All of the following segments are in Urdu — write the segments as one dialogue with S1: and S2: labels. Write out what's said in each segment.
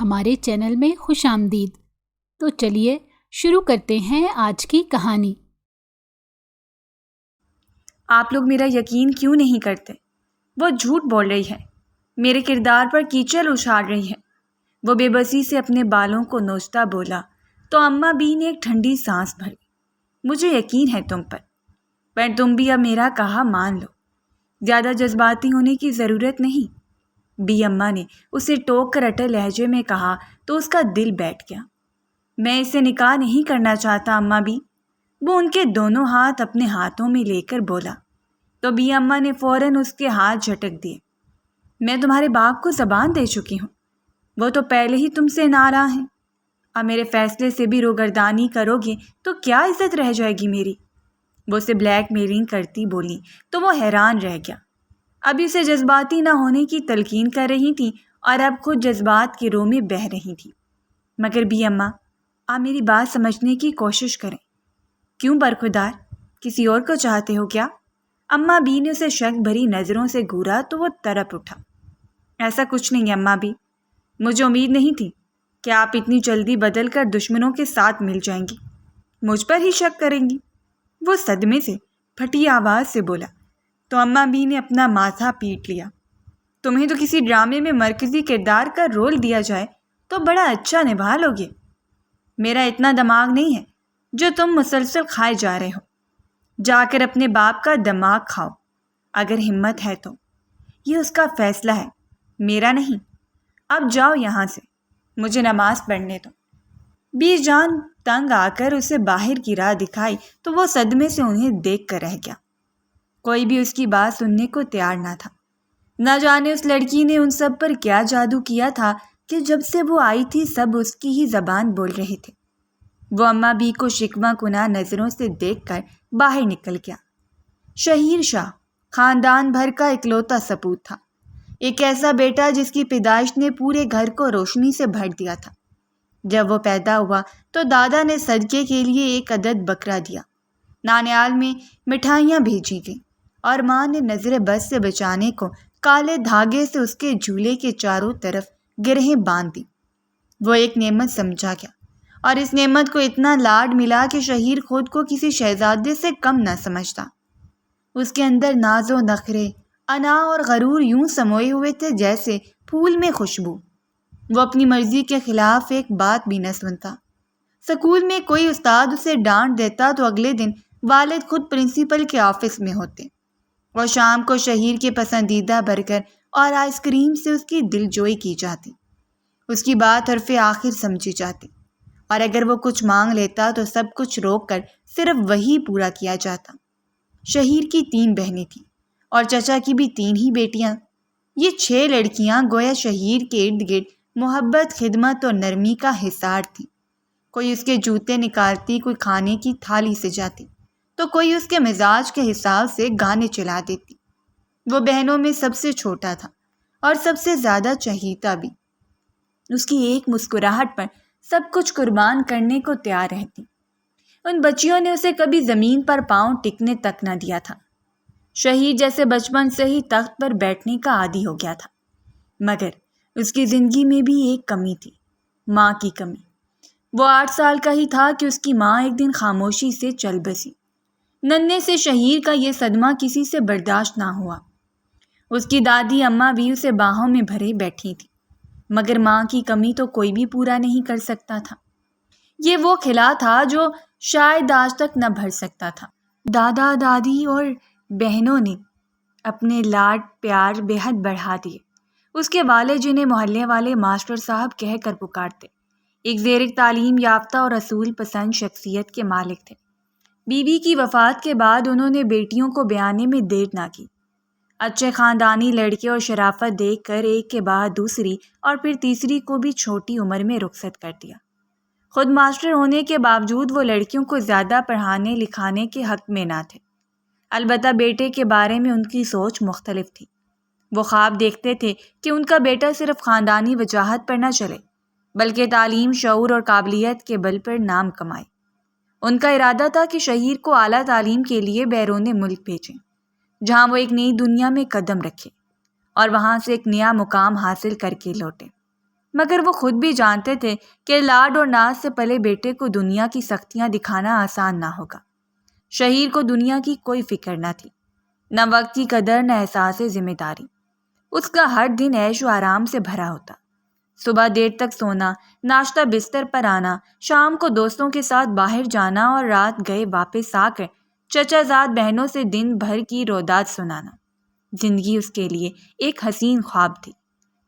S1: ہمارے چینل میں خوش آمدید۔ تو چلیے شروع کرتے ہیں آج کی کہانی۔
S2: آپ لوگ میرا یقین کیوں نہیں کرتے؟ وہ جھوٹ بول رہی ہے، میرے کردار پر کیچڑ اچھال رہی ہے۔ وہ بے بسی سے اپنے بالوں کو نوچتا بولا تو اماں بی نے ایک ٹھنڈی سانس بھری۔ مجھے یقین ہے تم پر تم بھی اب میرا کہا مان لو۔ زیادہ جذباتی ہونے کی ضرورت نہیں، بی اماں نے اسے ٹوک کر اٹل لہجے میں کہا تو اس کا دل بیٹھ گیا۔ میں اسے نکاح نہیں کرنا چاہتا اماں بی، وہ ان کے دونوں ہاتھ اپنے ہاتھوں میں لے کر بولا تو بی اماں نے فوراً اس کے ہاتھ جھٹک دیے۔ میں تمہارے باپ کو زبان دے چکی ہوں، وہ تو پہلے ہی تم سے ناراض ہیں۔ اب میرے فیصلے سے بھی روگردانی کرو گے تو کیا عزت رہ جائے گی میری؟ وہ اسے بلیک میلنگ کرتی بولی تو وہ حیران رہ گیا۔ ابھی اسے جذباتی نہ ہونے کی تلقین کر رہی تھی اور اب خود جذبات کے رو میں بہہ رہی تھی۔ مگر بی اماں، آپ میری بات سمجھنے کی کوشش کریں۔ کیوں برخودار؟ کسی اور کو چاہتے ہو کیا؟ اماں بی نے اسے شک بھری نظروں سے گھورا تو وہ تڑپ اٹھا۔ ایسا کچھ نہیں اماں بی، مجھے امید نہیں تھی کہ آپ اتنی جلدی بدل کر دشمنوں کے ساتھ مل جائیں گی، مجھ پر ہی شک کریں گی۔ وہ صدمے سے پھٹی آواز سے بولا تو اماں بی نے اپنا ماتھا پیٹ لیا۔ تمہیں تو کسی ڈرامے میں مرکزی کردار کا رول دیا جائے تو بڑا اچھا نبھا لوگے۔ میرا اتنا دماغ نہیں ہے جو تم مسلسل کھائے جا رہے ہو۔ جا کر اپنے باپ کا دماغ کھاؤ اگر ہمت ہے تو۔ یہ اس کا فیصلہ ہے، میرا نہیں۔ اب جاؤ یہاں سے، مجھے نماز پڑھنے دو۔ بی جان تنگ آ کر اسے باہر کی راہ دکھائی تو وہ صدمے سے انہیں دیکھ کر رہ گیا۔ کوئی بھی اس کی بات سننے کو تیار نہ تھا۔ نہ جانے اس لڑکی نے ان سب پر کیا جادو کیا تھا کہ جب سے وہ آئی تھی سب اس کی ہی زبان بول رہے تھے۔ وہ اماں بی کو شکوہ کناہ نظروں سے دیکھ کر باہر نکل گیا۔ شہیر شاہ خاندان بھر کا اکلوتا سپوت تھا، ایک ایسا بیٹا جس کی پیدائش نے پورے گھر کو روشنی سے بھر دیا تھا۔ جب وہ پیدا ہوا تو دادا نے صدقے کے لیے ایک عدد بکرا دیا، نانیال میں مٹھائیاں بھیجی گئیں اور ماں نے نظر بد سے بچانے کو کالے دھاگے سے اس کے جھولے کے چاروں طرف گرہیں باندھ دی۔ وہ ایک نعمت سمجھا گیا اور اس نعمت کو اتنا لاڈ ملا کہ شہیر خود کو کسی شہزادے سے کم نہ سمجھتا۔ اس کے اندر ناز و نخرے، انا اور غرور یوں سموئے ہوئے تھے جیسے پھول میں خوشبو۔ وہ اپنی مرضی کے خلاف ایک بات بھی نہ سنتا۔ سکول میں کوئی استاد اسے ڈانٹ دیتا تو اگلے دن والد خود پرنسپل کے آفس میں ہوتے اور شام کو شہیر کے پسندیدہ برگر اور آئس کریم سے اس کی دلجوئی کی جاتی، اس کی بات حرف آخر سمجھی جاتی، اور اگر وہ کچھ مانگ لیتا تو سب کچھ روک کر صرف وہی پورا کیا جاتا۔ شہیر کی 3 بہنیں تھیں اور چچا کی بھی 3 ہی بیٹیاں۔ یہ 6 لڑکیاں گویا شہیر کے ارد گرد محبت، خدمت اور نرمی کا حصار تھیں۔ کوئی اس کے جوتے نکالتی، کوئی کھانے کی تھالی سے جاتی تو کوئی اس کے مزاج کے حساب سے گانے چلا دیتی۔ وہ بہنوں میں سب سے چھوٹا تھا اور سب سے زیادہ چہیتا بھی۔ اس کی ایک مسکراہٹ پر سب کچھ قربان کرنے کو تیار رہتی۔ ان بچیوں نے اسے کبھی زمین پر پاؤں ٹکنے تک نہ دیا تھا۔ شہید جیسے بچپن سے ہی تخت پر بیٹھنے کا عادی ہو گیا تھا، مگر اس کی زندگی میں بھی ایک کمی تھی، ماں کی کمی۔ وہ 8 سال کا ہی تھا کہ اس کی ماں ایک دن خاموشی سے چل بسی۔ ننھے سے شہیر کا یہ صدمہ کسی سے برداشت نہ ہوا۔ اس کی دادی اماں بھی اسے باہوں میں بھرے بیٹھی تھی، مگر ماں کی کمی تو کوئی بھی پورا نہیں کر سکتا تھا۔ یہ وہ خلا تھا جو شاید آج تک نہ بھر سکتا تھا۔ دادا دادی اور بہنوں نے اپنے لاڈ پیار بے حد بڑھا دیے۔ اس کے والد جنہیں محلے والے ماسٹر صاحب کہہ کر پکارتے، ایک زیر تعلیم یافتہ اور اصول پسند شخصیت کے مالک تھے۔ بیوی کی وفات کے بعد انہوں نے بیٹیوں کو بیانے میں دیر نہ کی۔ اچھے خاندانی لڑکے اور شرافت دیکھ کر ایک کے بعد دوسری اور پھر تیسری کو بھی چھوٹی عمر میں رخصت کر دیا۔ خود ماسٹر ہونے کے باوجود وہ لڑکیوں کو زیادہ پڑھانے لکھانے کے حق میں نہ تھے۔ البتہ بیٹے کے بارے میں ان کی سوچ مختلف تھی۔ وہ خواب دیکھتے تھے کہ ان کا بیٹا صرف خاندانی وجاہت پر نہ چلے بلکہ تعلیم، شعور اور قابلیت کے بل پر نام کمائے۔ ان کا ارادہ تھا کہ شہیر کو اعلیٰ تعلیم کے لیے بیرون ملک بھیجیں، جہاں وہ ایک نئی دنیا میں قدم رکھے اور وہاں سے ایک نیا مقام حاصل کر کے لوٹے۔ مگر وہ خود بھی جانتے تھے کہ لاڈ اور ناز سے پلے بیٹے کو دنیا کی سختیاں دکھانا آسان نہ ہوگا۔ شہیر کو دنیا کی کوئی فکر نہ تھی، نہ وقت کی قدر، نہ احساس ذمہ داری۔ اس کا ہر دن عیش و آرام سے بھرا ہوتا۔ صبح دیر تک سونا، ناشتہ بستر پر آنا، شام کو دوستوں کے ساتھ باہر جانا اور رات گئے واپس آ کر چچا زاد بہنوں سے دن بھر کی روداد سنانا۔ زندگی اس کے لیے ایک حسین خواب تھی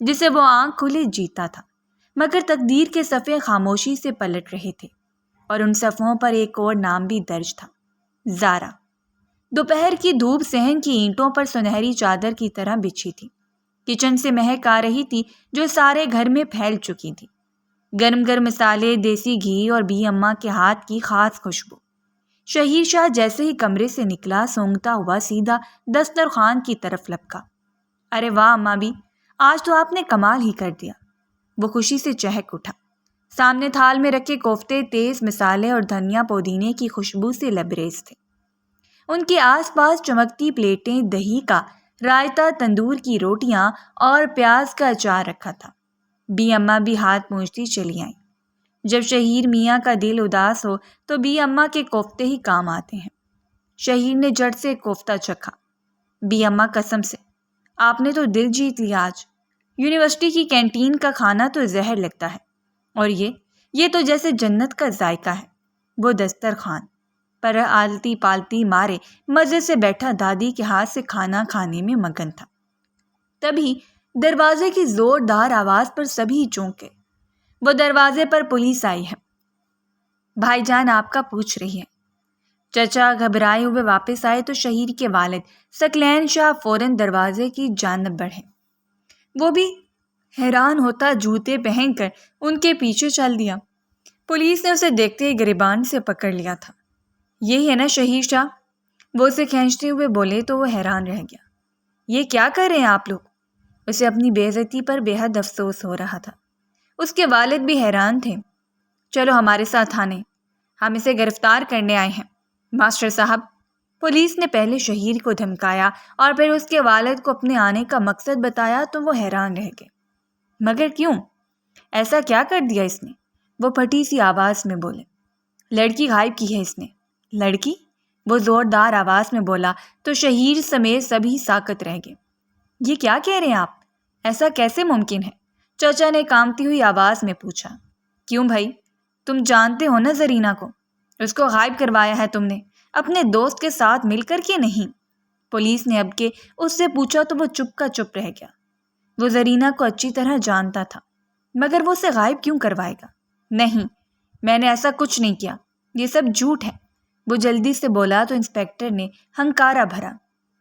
S2: جسے وہ آنکھ کھلے جیتا تھا، مگر تقدیر کے صفحے خاموشی سے پلٹ رہے تھے، اور ان صفحوں پر ایک اور نام بھی درج تھا، زارا۔ دوپہر کی دھوپ صحن کی اینٹوں پر سنہری چادر کی طرح بچھی تھی۔ کچن سے مہک آ رہی تھی جو سارے گھر میں پھیل چکی تھی، گرم گرم مسالے، دیسی گھی اور بی اماں کے ہاتھ کی خاص خوشبو۔ شہیر شاہ جیسے ہی کمرے سے نکلا، سونگتا ہوا سیدھا دسترخوان کی طرف لپکا۔ ارے واہ اماں بھی، آج تو آپ نے کمال ہی کر دیا۔ وہ خوشی سے چہک اٹھا۔ سامنے تھال میں رکھے کوفتے تیز مسالے اور دھنیا پودینے کی خوشبو سے لبریز تھے۔ ان کے آس پاس چمکتی پلیٹیں، دہی کا رائتا، تندور کی روٹیاں اور پیاز کا اچار رکھا تھا۔ بی اماں بھی ہاتھ پونچھتی چلی آئیں۔ جب شہیر میاں کا دل اداس ہو تو بی اماں کے کوفتے ہی کام آتے ہیں۔ شہیر نے جٹ سے کوفتہ چکھا۔ بی اماں قسم سے، آپ نے تو دل جیت لیا آج۔ یونیورسٹی کی کینٹین کا کھانا تو زہر لگتا ہے، اور یہ تو جیسے جنت کا ذائقہ ہے۔ وہ دسترخوان پر آلتی پالتی مارے مزے سے بیٹھا دادی کے ہاتھ سے کھانا کھانے میں مگن تھا۔ تبھی دروازے کی زوردار آواز پر سبھی چونکے۔ وہ دروازے پر پولیس آئی ہے، بھائی جان آپ کا پوچھ رہی ہے۔ چچا گھبرائے ہوئے واپس آئے تو شہیر کے والد ثقلین شاہ فوراً دروازے کی جانب بڑھے۔ وہ بھی حیران ہوتا جوتے پہن کر ان کے پیچھے چل دیا۔ پولیس نے اسے دیکھتے ہی گریبان سے پکڑ لیا تھا۔ یہی ہے نا شہیر شاہ؟ وہ اسے کھینچتے ہوئے بولے تو وہ حیران رہ گیا۔ یہ کیا کر رہے ہیں آپ لوگ؟ اسے اپنی بے عزتی پر بے حد افسوس ہو رہا تھا۔ اس کے والد بھی حیران تھے۔ چلو ہمارے ساتھ تھانے، ہم اسے گرفتار کرنے آئے ہیں۔ ماسٹر صاحب، پولیس نے پہلے شہیر کو دھمکایا اور پھر اس کے والد کو اپنے آنے کا مقصد بتایا تو وہ حیران رہ گئے۔ مگر کیوں؟ ایسا کیا کر دیا اس نے؟ وہ پھٹی سی آواز میں بولے۔ لڑکی غائب کی ہے اس نے۔ لڑکی؟ وہ زوردار آواز میں بولا تو شہیر سمیت سبھی ساکت رہ گئے۔ یہ کیا کہہ رہے ہیں آپ؟ ایسا کیسے ممکن ہے؟ چچا نے کانپتی ہوئی آواز میں پوچھا۔ کیوں بھائی، تم جانتے ہو نا زرینہ کو؟ اس کو غائب کروایا ہے تم نے، اپنے دوست کے ساتھ مل کر کے نہیں؟ پولیس نے اب کے اس سے پوچھا تو وہ چپ کا چپ رہ گیا۔ وہ زرینہ کو اچھی طرح جانتا تھا، مگر وہ اسے غائب کیوں کروائے گا؟ نہیں، میں نے ایسا کچھ نہیں کیا، یہ سب جھوٹ ہے۔ وہ جلدی سے بولا تو انسپیکٹر نے ہنکارا بھرا۔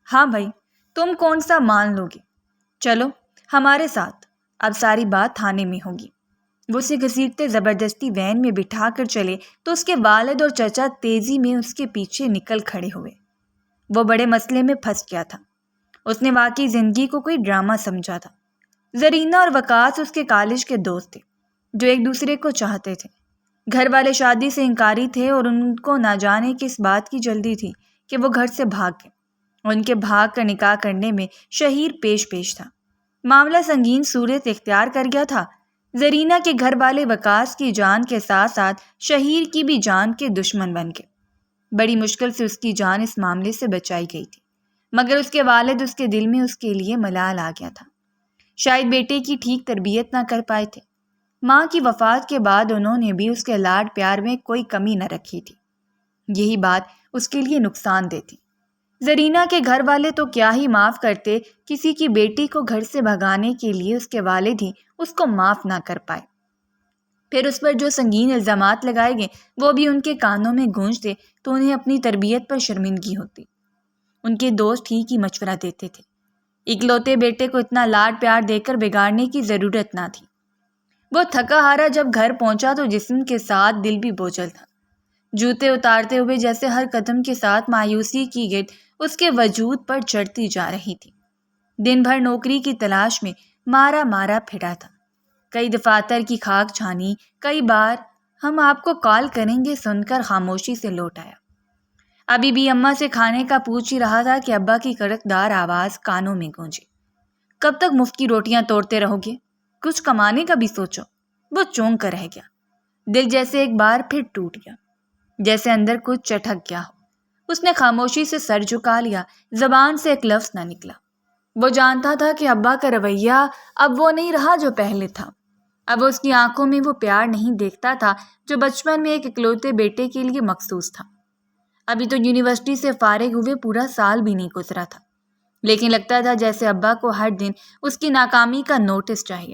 S2: ہاں بھائی، تم کون سا مان لو گے؟ چلو ہمارے ساتھ، اب ساری بات تھانے میں ہوگی۔ وہ اسے گھسیٹتے زبردستی وین میں بٹھا کر چلے تو اس کے والد اور چچا تیزی میں اس کے پیچھے نکل کھڑے ہوئے۔ وہ بڑے مسئلے میں پھنس گیا تھا۔ اس نے واقعی زندگی کو کوئی ڈرامہ سمجھا تھا۔ زرینہ اور وقاص اس کے کالج کے دوست تھے جو ایک دوسرے کو چاہتے تھے۔ گھر والے شادی سے انکاری تھے اور ان کو نہ جانے کس بات کی جلدی تھی کہ وہ گھر سے بھاگ گئے۔ ان کے بھاگ کر نکاح کرنے میں شہیر پیش تھا۔ معاملہ سنگین صورت اختیار کر گیا تھا۔ زرینہ کے گھر والے وقاص کی جان کے ساتھ ساتھ شہیر کی بھی جان کے دشمن بن گئے۔ بڑی مشکل سے اس کی جان اس معاملے سے بچائی گئی تھی، مگر اس کے والد اس کے دل میں اس کے لیے ملال آ گیا تھا۔ شاید بیٹے کی ٹھیک تربیت نہ کر پائے تھے۔ ماں کی وفات کے بعد انہوں نے بھی اس کے لاڈ پیار میں کوئی کمی نہ رکھی تھی۔ یہی بات اس کے لیے نقصان دہ تھی۔ زرینہ کے گھر والے تو کیا ہی معاف کرتے، کسی کی بیٹی کو گھر سے بھگانے کے لیے اس کے والد ہی اس کو معاف نہ کر پائے۔ پھر اس پر جو سنگین الزامات لگائے گئے وہ بھی ان کے کانوں میں گونجتے تو انہیں اپنی تربیت پر شرمندگی ہوتی۔ ان کے دوست ٹھیک ہی مشورہ دیتے تھے، اکلوتے بیٹے کو اتنا لاڈ پیار دے کر بگاڑنے کی ضرورت نہ تھی۔ وہ تھکا ہارا جب گھر پہنچا تو جسم کے ساتھ دل بھی بوجھل تھا۔ جوتے اتارتے ہوئے جیسے ہر قدم کے ساتھ مایوسی کی گرد اس کے وجود پر چڑھتی جا رہی تھی۔ دن بھر نوکری کی تلاش میں مارا پھرا تھا، کئی دفاتر کی خاک چھانی، کئی بار ہم آپ کو کال کریں گے سن کر خاموشی سے لوٹ آیا۔ ابھی بھی اماں سے کھانے کا پوچھ ہی رہا تھا کہ ابا کی کڑکدار آواز کانوں میں گونجی۔ کب تک مفت کی روٹیاں توڑتے رہو گے؟ کچھ کمانے کا بھی سوچو۔ وہ چونک کر رہ گیا۔ دل جیسے ایک بار پھر ٹوٹ گیا، جیسے اندر کچھ چٹک گیا ہو۔ اس نے خاموشی سے سر جھکا لیا، زبان سے ایک لفظ نہ نکلا۔ وہ جانتا تھا کہ ابا کا رویہ اب وہ نہیں رہا جو پہلے تھا۔ اب اس کی آنکھوں میں وہ پیار نہیں دیکھتا تھا جو بچپن میں ایک اکلوتے بیٹے کے لیے مخصوص تھا۔ ابھی تو یونیورسٹی سے فارغ ہوئے پورا سال بھی نہیں گزرا تھا، لیکن لگتا تھا جیسے ابا کو ہر دن اس کی ناکامی کا نوٹس چاہیے۔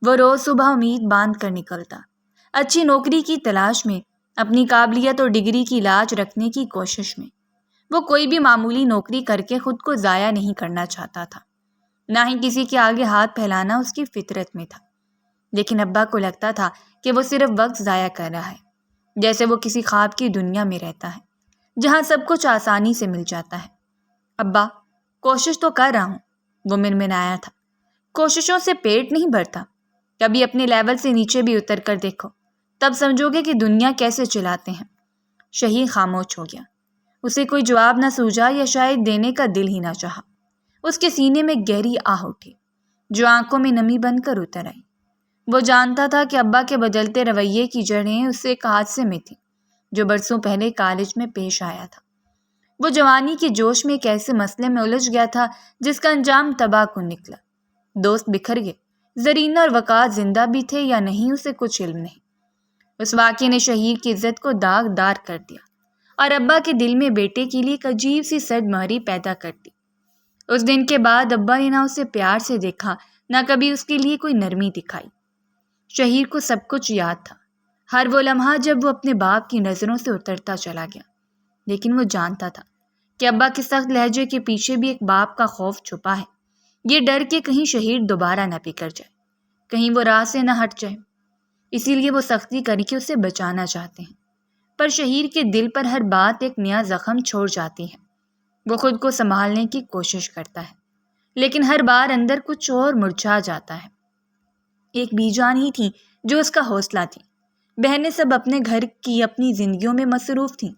S2: وہ روز صبح امید باندھ کر نکلتا، اچھی نوکری کی تلاش میں، اپنی قابلیت اور ڈگری کی لاج رکھنے کی کوشش میں۔ وہ کوئی بھی معمولی نوکری کر کے خود کو ضائع نہیں کرنا چاہتا تھا، نہ ہی کسی کے آگے ہاتھ پھیلانا اس کی فطرت میں تھا۔ لیکن ابا کو لگتا تھا کہ وہ صرف وقت ضائع کر رہا ہے، جیسے وہ کسی خواب کی دنیا میں رہتا ہے جہاں سب کچھ آسانی سے مل جاتا ہے۔ ابا، کوشش تو کر رہا ہوں، وہ منمنایا تھا۔ کوششوں سے پیٹ نہیں بھرتا، کبھی اپنے لیول سے نیچے بھی اتر کر دیکھو، تب سمجھو گے کہ دنیا کیسے چلاتے ہیں۔ شہیر خاموش ہو گیا۔ اسے کوئی جواب نہ سوجا یا شاید دینے کا دل ہی نہ چاہا۔ اس کے سینے میں گہری آہ اٹھی جو آنکھوں میں نمی بن کر اتر آئی۔ وہ جانتا تھا کہ ابا کے بدلتے رویے کی جڑیں اس سے ایک حادثے میں تھیں جو برسوں پہلے کالج میں پیش آیا تھا۔ وہ جوانی کے جوش میں ایک ایسے مسئلے میں الجھ گیا تھا جس کا انجام تباہ کن نکلا۔ دوست بکھر گئے، زرینہ اور وقار زندہ بھی تھے یا نہیں اسے کچھ علم نہیں۔ اس واقعے نے شہیر کی عزت کو داغدار کر دیا اور ابا کے دل میں بیٹے کے لیے ایک عجیب سی سرد مہری پیدا کر دی۔ اس دن کے بعد ابا نے نہ اسے پیار سے دیکھا، نہ کبھی اس کے لیے کوئی نرمی دکھائی۔ شہیر کو سب کچھ یاد تھا، ہر وہ لمحہ جب وہ اپنے باپ کی نظروں سے اترتا چلا گیا، لیکن وہ جانتا تھا کہ ابا کے سخت لہجے کے پیچھے بھی ایک باپ کا خوف چھپا ہے، یہ ڈر کہ کہیں شہیر دوبارہ نہ بگڑ جائے، کہیں وہ راہ سے نہ ہٹ جائے۔ اسی لیے وہ سختی کر کے اسے بچانا چاہتے ہیں، پر شہیر کے دل پر ہر بات ایک نیا زخم چھوڑ جاتی ہے۔ وہ خود کو سنبھالنے کی کوشش کرتا ہے، لیکن ہر بار اندر کچھ اور مرجھا جاتا ہے۔ ایک بی جان ہی تھی جو اس کا حوصلہ تھی۔ بہنیں سب اپنے گھر کی اپنی زندگیوں میں مصروف تھیں۔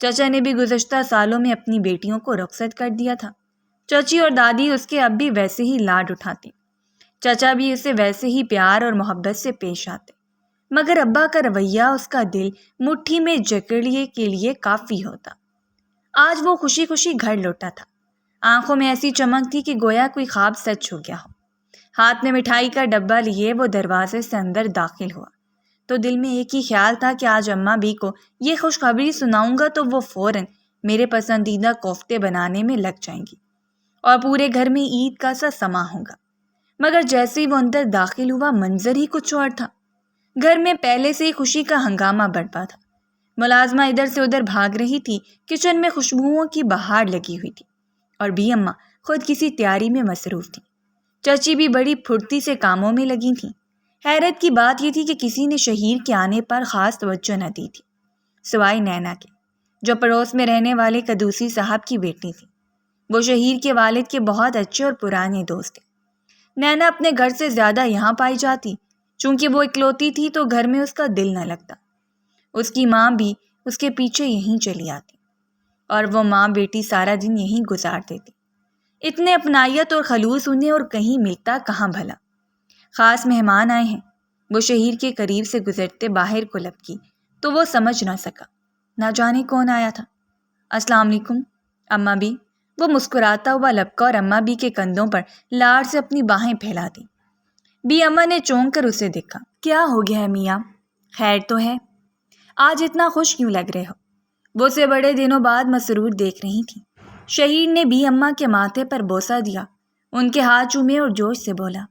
S2: چچا نے بھی گزشتہ سالوں میں اپنی بیٹیوں کو رخصت کر دیا تھا۔ چچی اور دادی اس کے اب بھی ویسے ہی لاڈ اٹھاتی، چچا بھی اسے ویسے ہی پیار اور محبت سے پیش آتے، مگر ابا کا رویہ اس کا دل مٹھی میں جکڑنے کے لیے کافی ہوتا۔ آج وہ خوشی خوشی گھر لوٹا تھا، آنکھوں میں ایسی چمک تھی کہ گویا کوئی خواب سچ ہو گیا ہو۔ ہاتھ میں مٹھائی کا ڈبہ لیے وہ دروازے سے اندر داخل ہوا تو دل میں ایک ہی خیال تھا کہ آج اماں بھی کو یہ خوشخبری سناؤں گا تو وہ فوراً میرے پسندیدہ کوفتے بنانے میں لگ جائیں گی اور پورے گھر میں عید کا سا سما ہوگا۔ مگر جیسے ہی وہ اندر داخل ہوا منظر ہی کچھ اور تھا۔ گھر میں پہلے سے ہی خوشی کا ہنگامہ برپا تھا۔ ملازمہ ادھر سے ادھر بھاگ رہی تھی، کچن میں خوشبوؤں کی بہار لگی ہوئی تھی اور بھی اماں خود کسی تیاری میں مصروف تھی۔ چچی بھی بڑی پھرتی سے کاموں میں لگی تھیں۔ حیرت کی بات یہ تھی کہ کسی نے شہیر کے آنے پر خاص توجہ نہ دی تھی، سوائے نینا کے، جو پڑوس میں رہنے والے قدوسی صاحب کی بیٹی تھی۔ وہ شہیر کے والد کے بہت اچھے اور پرانے دوست تھے۔ نینا اپنے گھر سے زیادہ یہاں پائی جاتی، چونکہ وہ اکلوتی تھی تو گھر میں اس کا دل نہ لگتا۔ اس کی ماں بھی اس کے پیچھے یہیں چلی آتی اور وہ ماں بیٹی سارا دن یہیں گزارتے تھے۔ اتنے اپنائیت اور خلوص انہیں اور کہیں ملتا کہاں بھلا۔ خاص مہمان آئے ہیں، وہ شہیر کے قریب سے گزرتے باہر کو لپکی تو وہ سمجھ نہ سکا، نہ جانے کون آیا تھا۔ السلام علیکم اماں بھی، وہ مسکراتا ہوا لپکا اور اماں بھی کے کندھوں پر لاڑ سے اپنی باہیں پھیلا دی۔ بی اماں نے چونک کر اسے دیکھا۔ کیا ہو گیا ہے میاں، خیر تو ہے؟ آج اتنا خوش کیوں لگ رہے ہو؟ وہ اسے بڑے دنوں بعد مسرور دیکھ رہی تھی۔ شہیر نے بی اماں کے ماتھے پر بوسہ دیا، ان کے ہاتھ چومے اور جوش سے بولا،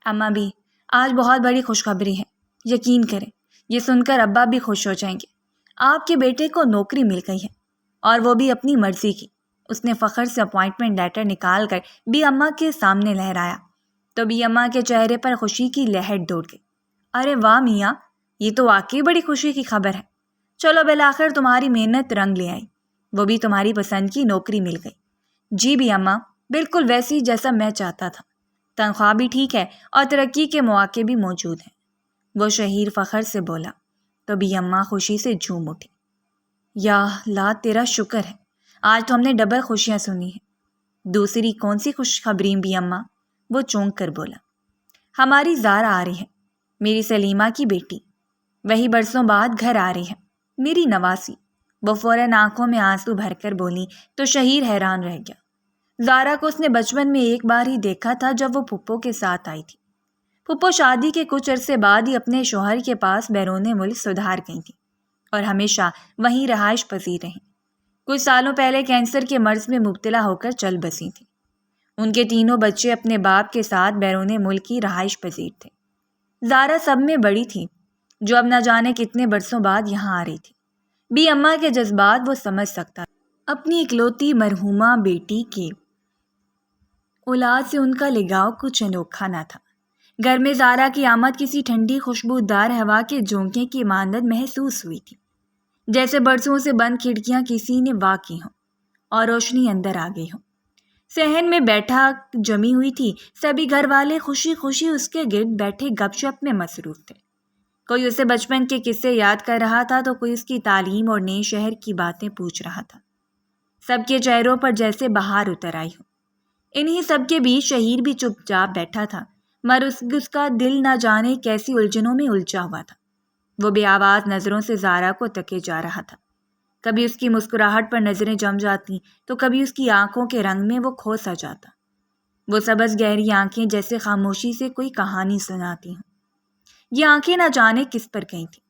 S2: اماں بھی آج بہت بڑی خوشخبری ہے، یقین کریں یہ سن کر ابا بھی خوش ہو جائیں گے۔ آپ کے بیٹے کو نوکری مل گئی ہے اور وہ بھی اپنی مرضی کی۔ اس نے فخر سے اپوائنٹمنٹ لیٹر نکال کر بی اماں کے سامنے لہرایا تو بی اماں کے چہرے پر خوشی کی لہر دوڑ گئی۔ ارے واہ میاں، یہ تو واقعی بڑی خوشی کی خبر ہے۔ چلو بالآخر تمہاری محنت رنگ لے آئی، وہ بھی تمہاری پسند کی نوکری مل گئی۔ جی بی اماں، بالکل ویسی جیسا میں چاہتا تھا، تنخواہ بھی ٹھیک ہے اور ترقی کے مواقع بھی موجود ہیں، وہ شہیر فخر سے بولا تو بی اماں خوشی سے جھوم اٹھی۔ یا اللہ تیرا شکر ہے، آج تو ہم نے ڈبل خوشیاں سنی ہیں۔ دوسری کون سی خوشخبری بی اماں؟ وہ چونک کر بولا۔ ہماری زارا آ رہی ہے، میری سلیمہ کی بیٹی، وہی برسوں بعد گھر آ رہی ہے، میری نواسی۔ وہ فوراً آنکھوں میں آنسو بھر کر بولی تو شہیر حیران رہ گیا۔ زارا کو اس نے بچپن میں ایک بار ہی دیکھا تھا جب وہ پھپھو کے ساتھ آئی تھی۔ پھپھو شادی کے کچھ عرصے بعد ہی اپنے شوہر کے پاس بیرون ملک سدھار گئی تھی اور ہمیشہ وہیں رہائش پذیر رہیں۔ کچھ سالوں پہلے کینسر کے مرض میں مبتلا ہو کر چل بسی تھیں۔ ان کے تینوں بچے اپنے باپ کے ساتھ بیرون ملک کی رہائش پذیر تھے۔ زارا سب میں بڑی تھی، جو اب نہ جانے کتنے برسوں بعد یہاں آ رہی تھی۔ بی اماں کے جذبات وہ سمجھ سکتا، اپنی اکلوتی مرحومہ بیٹی کے اولاد سے ان کا لگاؤ کچھ انوکھا نہ تھا۔ گھر میں زارا کی آمد کسی ٹھنڈی خوشبودار ہوا کے جھونکے کی مانند محسوس ہوئی تھی، جیسے برسوں سے بند کھڑکیاں کسی نے وا کی ہوں اور روشنی اندر آ گئی ہو۔ صحن میں بیٹھا جمی ہوئی تھی، سبھی گھر والے خوشی خوشی اس کے گرد بیٹھے گپ شپ میں مصروف تھے۔ کوئی اسے بچپن کے قصے یاد کر رہا تھا تو کوئی اس کی تعلیم اور نئے شہر کی باتیں پوچھ رہا تھا۔ سب کے چہروں پر جیسے بہار اتر آئی ہو۔ انہی سب کے بیچ شہیر بھی چپ چاپ بیٹھا تھا، مگر اس کا دل نہ جانے کیسی الجھنوں میں الجھا ہوا تھا۔ وہ بے آواز نظروں سے زارا کو تکے جا رہا تھا۔ کبھی اس کی مسکراہٹ پر نظریں جم جاتی تو کبھی اس کی آنکھوں کے رنگ میں وہ کھو سا جاتا۔ وہ سبز گہری آنکھیں جیسے خاموشی سے کوئی کہانی سناتی ہوں۔ یہ آنکھیں نہ جانے کس پر گئی تھیں۔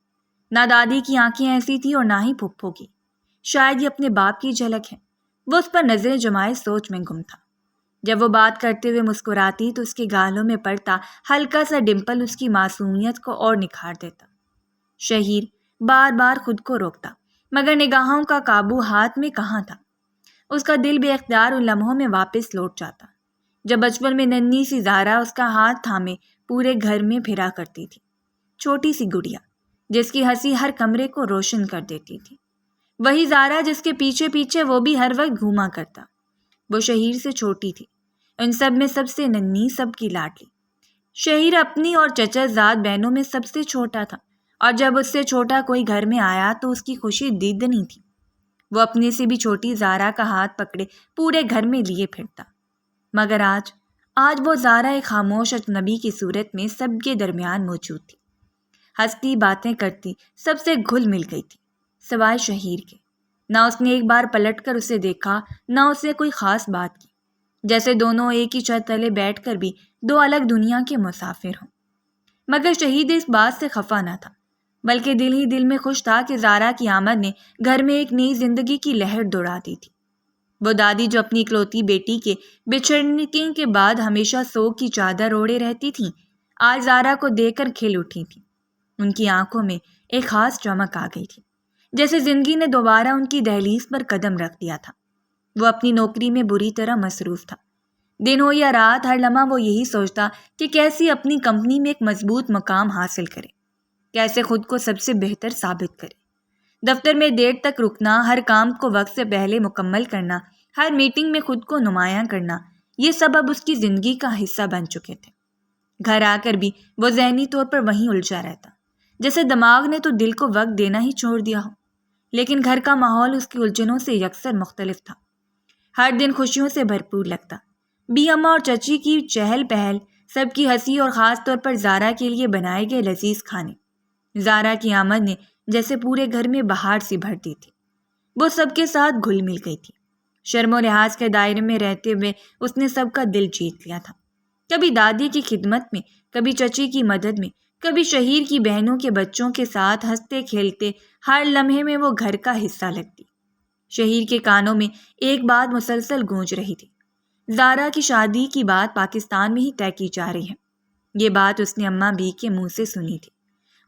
S2: نہ دادی کی آنکھیں ایسی تھی اور نہ ہی پھپھو کی۔ شاید یہ اپنے باپ کی جھلک ہے۔ وہ اس پر نظریں جمائے سوچ میں گم تھا۔ جب وہ بات کرتے ہوئے مسکراتی تو اس کے گالوں میں پڑتا ہلکا سا ڈمپل اس کی معصومیت کو اور نکھار دیتا۔ شہیر بار بار خود کو روکتا، مگر نگاہوں کا قابو ہاتھ میں کہاں تھا۔ اس کا دل بے اختیار ان لمحوں میں واپس لوٹ جاتا جب بچپن میں ننھی سی زارا اس کا ہاتھ تھامے پورے گھر میں پھرا کرتی تھی، چھوٹی سی گڑیا جس کی ہنسی ہر کمرے کو روشن کر دیتی تھی۔ وہی زارا جس کے پیچھے پیچھے وہ بھی ہر وقت گھوما کرتا۔ وہ شہیر سے چھوٹی تھی، ان سب میں سب سے ننھی، سب کی لاڈلی۔ شہیر اپنی اور چچا زاد بہنوں میں سب سے چھوٹا تھا، اور جب اس سے چھوٹا کوئی گھر میں آیا تو اس کی خوشی دیدنی تھی۔ وہ اپنے سے بھی چھوٹی زارا کا ہاتھ پکڑے پورے گھر میں لیے پھرتا۔ مگر آج وہ زارا ایک خاموش اجنبی کی صورت میں سب کے درمیان موجود تھی، ہنستی باتیں کرتی، سب سے گھل مل گئی تھی، سوائے شہیر کے۔ نہ اس نے ایک بار پلٹ کر اسے دیکھا، نہ اس نے کوئی خاص بات کی، جیسے دونوں ایک ہی چھت تلے بیٹھ کر بھی دو الگ دنیا کے مسافر ہوں۔ مگر شہید اس بات سے خفا نہ تھا، بلکہ دل ہی دل میں خوش تھا کہ زارا کی آمد نے گھر میں ایک نئی زندگی کی لہر دوڑا دی تھی۔ وہ دادی جو اپنی اکلوتی بیٹی کے بچھڑنے کے بعد ہمیشہ سوگ کی چادر اوڑھے رہتی تھیں، آج زارا کو دیکھ کر کھل اٹھی تھیں۔ ان کی آنکھوں میں ایک خاص چمک آ گئی تھی، جیسے زندگی نے دوبارہ ان کی دہلیز پر قدم رکھ دیا تھا۔ وہ اپنی نوکری میں بری طرح مصروف تھا۔ دن ہو یا رات، ہر لمحہ وہ یہی سوچتا کہ کیسے اپنی کمپنی میں ایک مضبوط مقام حاصل کرے، کیسے خود کو سب سے بہتر ثابت کرے۔ دفتر میں دیر تک رکنا، ہر کام کو وقت سے پہلے مکمل کرنا، ہر میٹنگ میں خود کو نمایاں کرنا، یہ سب اب اس کی زندگی کا حصہ بن چکے تھے۔ گھر آ کر بھی وہ ذہنی طور پر وہیں الجھا رہتا، جیسے دماغ نے تو دل کو وقت دینا ہی چھوڑ دیا ہو۔ لیکن گھر کا ماحول اس کی الجھنوں سے یکسر مختلف تھا۔ ہر دن خوشیوں سے بھرپور لگتا۔ بی اماں اور چچی کی چہل پہل، سب کی ہنسی اور خاص طور پر زارا کے لیے بنائے گئے لذیذ کھانے۔ زارا کی آمد نے جیسے پورے گھر میں بہار سی بھر دی تھی۔ وہ سب کے ساتھ گھل مل گئی تھی۔ شرم و لحاظ کے دائرے میں رہتے ہوئے اس نے سب کا دل جیت لیا تھا۔ کبھی دادی کی خدمت میں، کبھی چچی کی مدد میں، کبھی شہیر کی بہنوں کے بچوں کے ساتھ ہنستے کھیلتے ہر لمحے میں وہ گھر کا حصہ لگتی۔ شہیر کے کانوں میں ایک بات مسلسل گونج رہی تھی، زارا کی شادی کی بات پاکستان میں ہی طے کی جا رہی ہے۔ یہ بات اس نے اماں بی کے منہ سے سنی تھی۔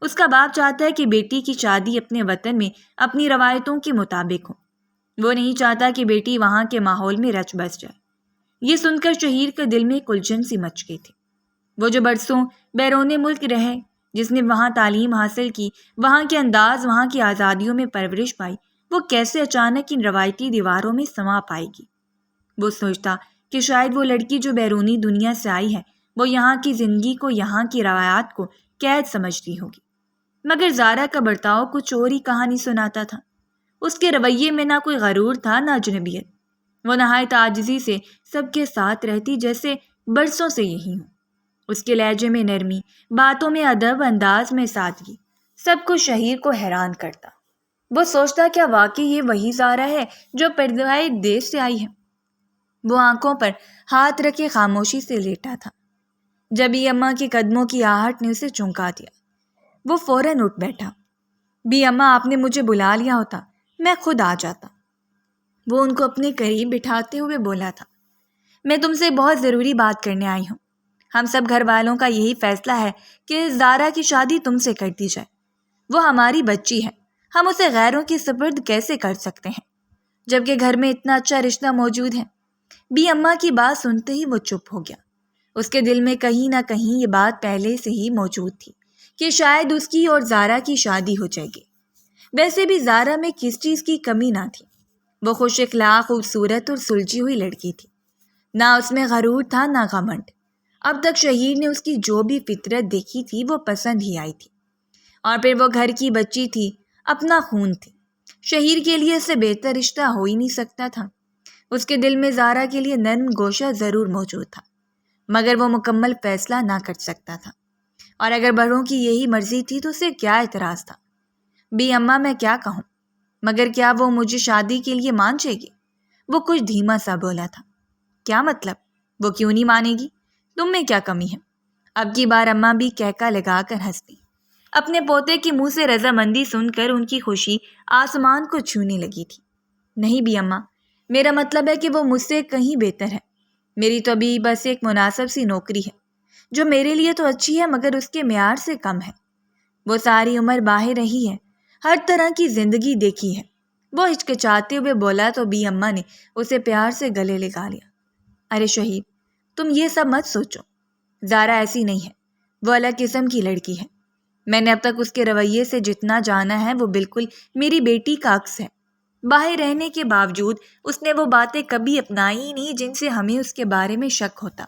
S2: اس کا باپ چاہتا ہے کہ بیٹی کی شادی اپنے وطن میں اپنی روایتوں کے مطابق ہو۔ وہ نہیں چاہتا کہ بیٹی وہاں کے ماحول میں رچ بس جائے۔ یہ سن کر شہیر کے دل میں ایک الجھن سی مچ گئی تھی۔ وہ جو برسوں بیرون ملک رہے، جس نے وہاں تعلیم حاصل کی، وہاں کے انداز، وہاں کی آزادیوں میں پرورش پائی، وہ کیسے اچانک ان روایتی دیواروں میں سما پائے گی؟ وہ سوچتا کہ شاید وہ لڑکی جو بیرونی دنیا سے آئی ہے، وہ یہاں کی زندگی کو، یہاں کی روایات کو قید سمجھتی ہوگی۔ مگر زارا کا برتاؤ کچھ اور ہی کہانی سناتا تھا۔ اس کے رویے میں نہ کوئی غرور تھا، نہ اجنبیت۔ وہ نہایت عاجزی سے سب کے ساتھ رہتی، جیسے برسوں سے یہی ہوں۔ اس کے لہجے میں نرمی، باتوں میں ادب، انداز میں سادگی، سب کچھ شہیر کو حیران کرتا۔ وہ سوچتا کیا واقعی یہ وہی زارا ہے جو پردائے دیش سے آئی ہے؟ وہ آنکھوں پر ہاتھ رکھے خاموشی سے لیٹا تھا۔ جب بی اماں کے قدموں کی آہٹ نے اسے چونکا دیا، وہ فوراً اٹھ بیٹھا۔ بی اماں، آپ نے مجھے بلا لیا ہوتا، میں خود آ جاتا۔ وہ ان کو اپنے قریب بٹھاتے ہوئے بولا تھا، میں تم سے بہت ضروری بات کرنے آئی ہوں۔ ہم سب گھر والوں کا یہی فیصلہ ہے کہ زارا کی شادی تم سے کر دی جائے۔ وہ ہماری بچی ہے، ہم اسے غیروں کی سپرد کیسے کر سکتے ہیں جبکہ گھر میں اتنا اچھا رشتہ موجود ہے۔ بی اماں کی بات سنتے ہی وہ چپ ہو گیا۔ اس کے دل میں کہیں نہ کہیں یہ بات پہلے سے ہی موجود تھی کہ شاید اس کی اور زارا کی شادی ہو جائے گی۔ ویسے بھی زارا میں کس چیز کی کمی نہ تھی۔ وہ خوش اخلاق، خوبصورت اور سلجھی ہوئی لڑکی تھی۔ نہ اس میں غرور تھا نہ گھمنڈ۔ اب تک شہیر نے اس کی جو بھی فطرت دیکھی تھی وہ پسند ہی آئی تھی۔ اور پھر وہ گھر کی بچی تھی، اپنا خون تھی۔ شہیر کے لیے اس سے بہتر رشتہ ہو ہی نہیں سکتا تھا۔ اس کے دل میں زارا کے لیے نرم گوشہ ضرور موجود تھا، مگر وہ مکمل فیصلہ نہ کر سکتا تھا۔ اور اگر بڑوں کی یہی مرضی تھی تو اسے کیا اعتراض تھا؟ بی اماں، میں کیا کہوں، مگر کیا وہ مجھے شادی کے لیے مان جائے گی؟ وہ کچھ دھیما سا بولا تھا۔ کیا مطلب؟ وہ کیوں نہیں مانے گی؟ تم میں کیا کمی ہے؟ اب کی بار اماں بھی کہکا لگا کر ہنس دی۔ اپنے پوتے کے منہ سے رضامندی سن کر ان کی خوشی آسمان کو چھونے لگی تھی۔ نہیں بی اماں، میرا مطلب ہے کہ وہ مجھ سے کہیں بہتر ہے۔ میری تو ابھی بس ایک مناسب سی نوکری ہے جو میرے لیے تو اچھی ہے مگر اس کے معیار سے کم ہے۔ وہ ساری عمر باہر رہی ہے، ہر طرح کی زندگی دیکھی ہے۔ وہ ہچکچاتے ہوئے بولا تو بی اماں نے اسے پیار سے گلے لگا لیا۔ ارے شہید، تم یہ سب مت سوچو، زارا ایسی نہیں ہے، وہ الگ قسم کی لڑکی ہے۔ میں نے اب تک اس کے رویے سے جتنا جانا ہے وہ بالکل میری بیٹی کا عکس ہے۔ باہر رہنے کے باوجود اس نے وہ باتیں کبھی اپنائی ہی نہیں جن سے ہمیں اس کے بارے میں شک ہوتا۔